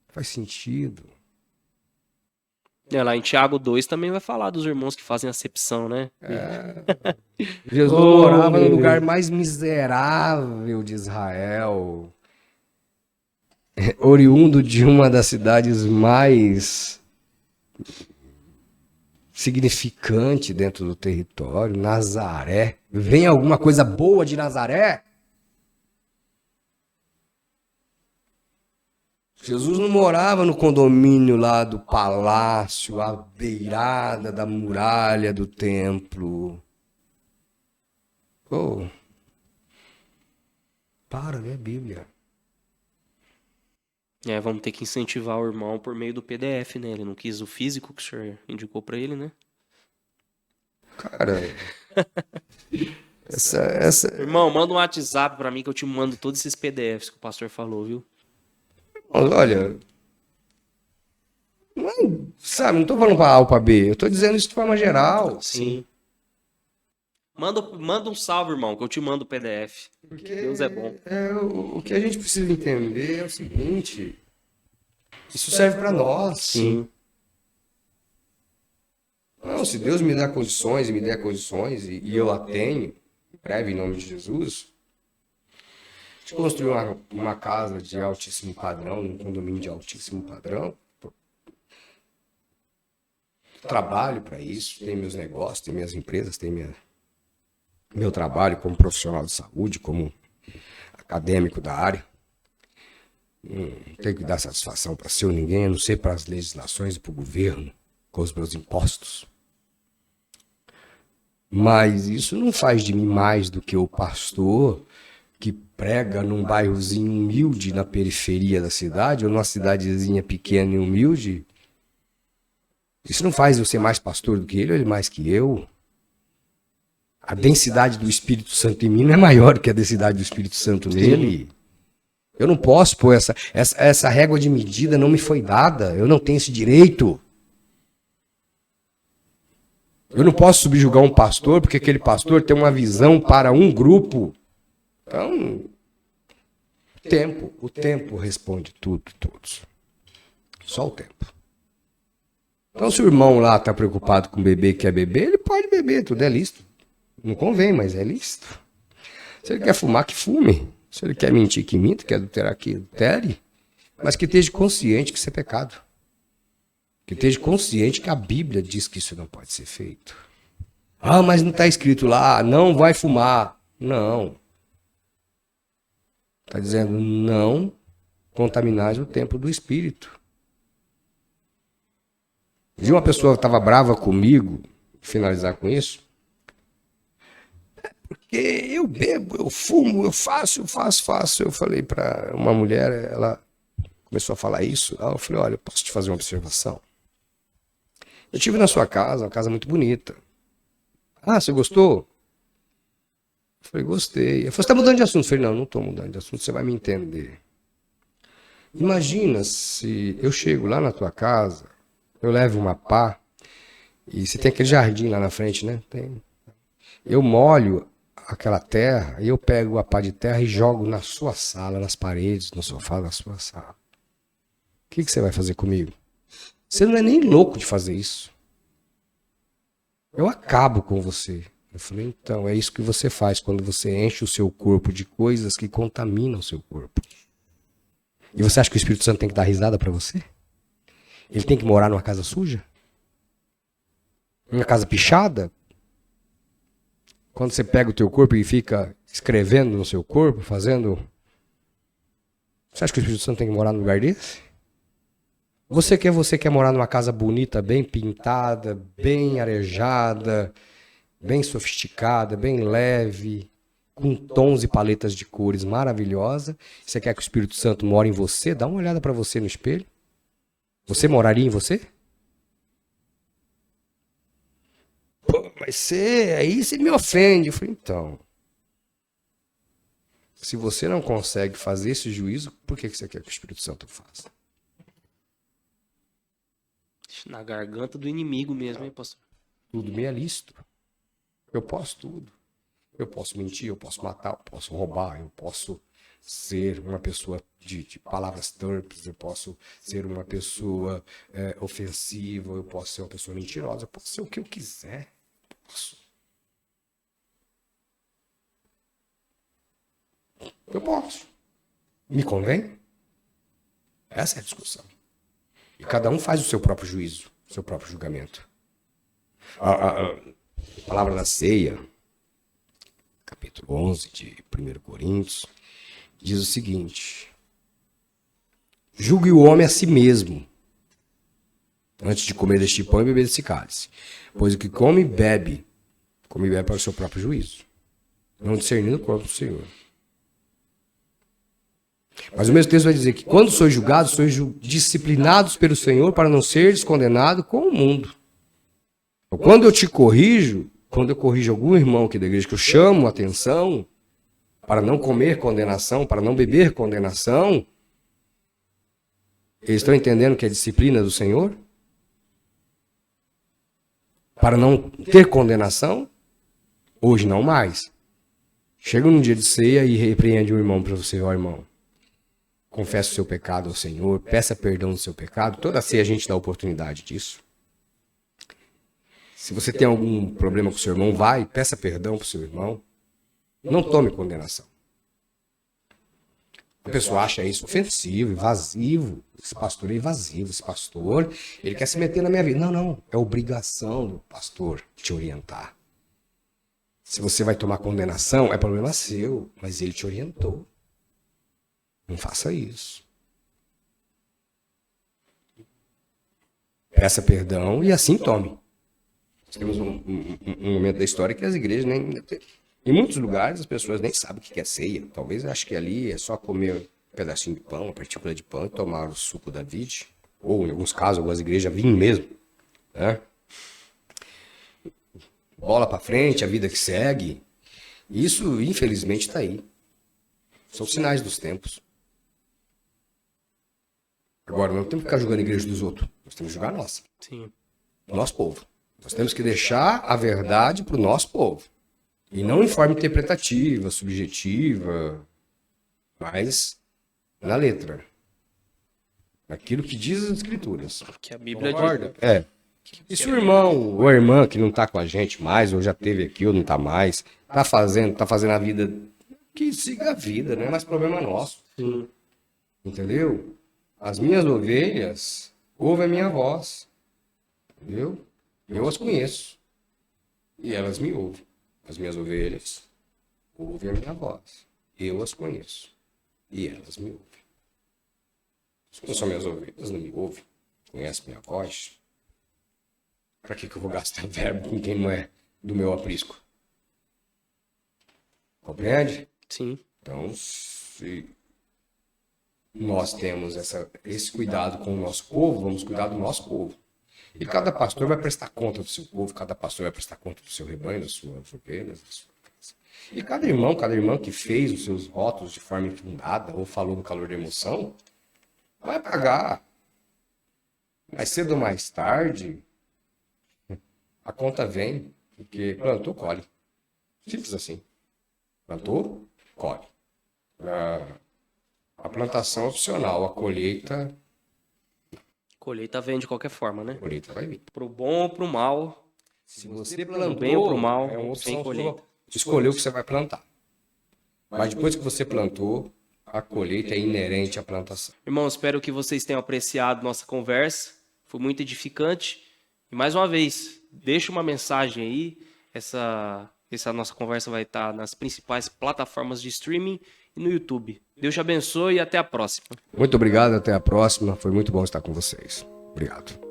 Faz sentido. Lá em Tiago 2 também vai falar dos irmãos que fazem acepção, né? Jesus morava no lugar mais miserável de Israel, oriundo de uma das cidades mais significantes dentro do território, Nazaré. Vem alguma coisa boa de Nazaré? Jesus não morava no condomínio lá do palácio, à beirada da muralha do templo. Para, lê a Bíblia. Vamos ter que incentivar o irmão por meio do PDF, né? Ele não quis o físico que o senhor indicou pra ele, né? Cara, essa... Irmão, manda um WhatsApp pra mim que eu te mando todos esses PDFs que o pastor falou, viu? Olha, não tô falando para A ou para B, eu tô dizendo isso de forma geral. Sim. Manda um salve, irmão, que eu te mando o PDF. Porque Deus é bom. O que a gente precisa entender é o seguinte: isso serve para nós. Sim. Não, se Deus me dá condições e me der condições, e eu a tenho, em breve, em nome de Jesus, de construir uma casa de altíssimo padrão, um condomínio de altíssimo padrão, trabalho para isso, tenho meus negócios, tenho minhas empresas, tenho meu trabalho como profissional de saúde, como acadêmico da área. Não tenho que dar satisfação para ser ou ninguém, a não ser para as legislações e para o governo, com os meus impostos. Mas isso não faz de mim mais do que o pastor que prega num bairrozinho humilde na periferia da cidade, ou numa cidadezinha pequena e humilde, isso não faz eu ser mais pastor do que ele ou ele mais que eu. A densidade do Espírito Santo em mim não é maior que a densidade do Espírito Santo nele. Eu não posso pôr essa régua de medida, não me foi dada. Eu não tenho esse direito. Eu não posso subjugar um pastor porque aquele pastor tem uma visão para um grupo. Então, o tempo responde tudo e todos. Só o tempo. Então, se o irmão lá está preocupado com o bebê que quer beber, ele pode beber, tudo é lícito. Não convém, mas é lícito. Se ele quer fumar, que fume. Se ele quer mentir, que minta, quer adulterar, que adultere. Mas que esteja consciente que isso é pecado. Que esteja consciente que a Bíblia diz que isso não pode ser feito. Ah, mas não está escrito lá, não vai fumar. Não. Está dizendo, não contaminais o templo do Espírito. Vi uma pessoa que estava brava comigo, vou finalizar com isso, porque eu bebo, eu fumo, eu faço. Eu falei para uma mulher, ela começou a falar isso, eu falei, olha, eu posso te fazer uma observação? Eu estive na sua casa, uma casa muito bonita. Ah, você gostou? Eu falei, gostei. Eu falei, você está mudando de assunto? Eu falei, não estou mudando de assunto, você vai me entender. Imagina se eu chego lá na tua casa, eu levo uma pá, e você tem aquele jardim lá na frente, né? Tem. Eu molho aquela terra, e eu pego a pá de terra e jogo na sua sala, nas paredes, no sofá da sua sala. O que você vai fazer comigo? Você não é nem louco de fazer isso. Eu acabo com você. Eu falei, então, é isso que você faz quando você enche o seu corpo de coisas que contaminam o seu corpo. E você acha que o Espírito Santo tem que dar risada para você? Ele tem que morar numa casa suja? Numa casa pichada? Quando você pega o teu corpo e fica escrevendo no seu corpo, fazendo... Você acha que o Espírito Santo tem que morar num lugar desse? Você quer morar numa casa bonita, bem pintada, bem arejada, bem sofisticada, bem leve, com tons e paletas de cores maravilhosa. Você quer que o Espírito Santo more em você? Dá uma olhada para você no espelho. Você moraria em você? Pô, mas aí você me ofende. Eu falei, então, se você não consegue fazer esse juízo, por que você quer que o Espírito Santo faça? Na garganta do inimigo mesmo, hein, pastor? Tudo me é lícito. Eu posso tudo. Eu posso mentir, eu posso matar, eu posso roubar, eu posso ser uma pessoa de palavras torpes, eu posso ser uma pessoa ofensiva, eu posso ser uma pessoa mentirosa, eu posso ser o que eu quiser. Eu posso. Me convém? Essa é a discussão. E cada um faz o seu próprio juízo, o seu próprio julgamento. A palavra da ceia, capítulo 11 de 1 Coríntios, diz o seguinte: julgue o homem a si mesmo, antes de comer deste pão e beber desse cálice. Pois o que come e bebe para o seu próprio juízo, não discernindo o corpo do Senhor. Mas o mesmo texto vai dizer que quando sois julgados, sois disciplinados pelo Senhor para não seres condenados com o mundo. Então, quando eu te corrijo, quando eu corrijo algum irmão aqui da igreja, que eu chamo a atenção para não comer condenação, para não beber condenação, eles estão entendendo que é disciplina do Senhor? Para não ter condenação? Hoje não mais. Chega num dia de ceia e repreende o irmão para você, ó irmão. Confesse o seu pecado ao Senhor, peça perdão do seu pecado. Toda ceia a gente dá oportunidade disso. Se você tem algum problema com o seu irmão, vai, peça perdão para o seu irmão. Não tome condenação. A pessoa acha isso ofensivo, invasivo. Esse pastor é invasivo, esse pastor, ele quer se meter na minha vida. Não, não, é obrigação do pastor te orientar. Se você vai tomar condenação, é problema seu, mas ele te orientou. Não faça isso. Peça perdão e assim tome. Nós temos um momento da história que as igrejas nem Em muitos lugares as pessoas nem sabem o que é ceia. Talvez acho que ali é só comer um pedacinho de pão, uma partícula de pão e tomar o suco da vide. Ou em alguns casos, algumas igrejas, vinho mesmo. Né? Bola pra frente, a vida que segue. Isso, infelizmente, está aí. São sinais dos tempos. Agora, não temos que ficar julgando a igreja dos outros. Nós temos que julgar a nossa. Sim. O nosso povo. Nós temos que deixar a verdade para o nosso povo. E não em forma interpretativa, subjetiva, mas na letra. Naquilo que diz as escrituras. Que a Bíblia Concorda? É. E se o irmão ou a irmã que não está com a gente mais, ou já esteve aqui ou não está mais, está fazendo a vida, que siga a vida, não é mais problema nosso. Sim. Entendeu? As minhas ovelhas ouvem a minha voz. Entendeu? Eu as conheço. E elas me ouvem. As minhas ovelhas ouvem a minha voz. Eu as conheço. E elas me ouvem. Se não são minhas ovelhas, não me ouvem. Conhecem minha voz. Para que eu vou gastar verbo com quem não é do meu aprisco? Compreende? Sim. Então, se nós temos esse cuidado com o nosso povo, vamos cuidar do nosso povo. E cada pastor vai prestar conta do seu povo, cada pastor vai prestar conta do seu rebanho, das suas ovelhas, da sua casa. E cada irmão que fez os seus votos de forma infundada ou falou no calor da emoção, vai pagar. Mais cedo ou mais tarde, a conta vem, porque plantou, colhe. Simples assim. Plantou, colhe. A plantação é opcional, a colheita Colheita vem de qualquer forma, né? vai vir. Pro bom ou pro mal. Se você plantou, bem ou pro mal, é uma opção vem colheita. sua. Escolher o que você vai plantar. Mas depois que você plantou, a colheita é inerente à plantação. Irmão, espero que vocês tenham apreciado nossa conversa. Foi muito edificante. E mais uma vez, deixa uma mensagem aí. Essa nossa conversa vai estar nas principais plataformas de streaming e no YouTube. Deus te abençoe e até a próxima. Muito obrigado, até a próxima. Foi muito bom estar com vocês. Obrigado.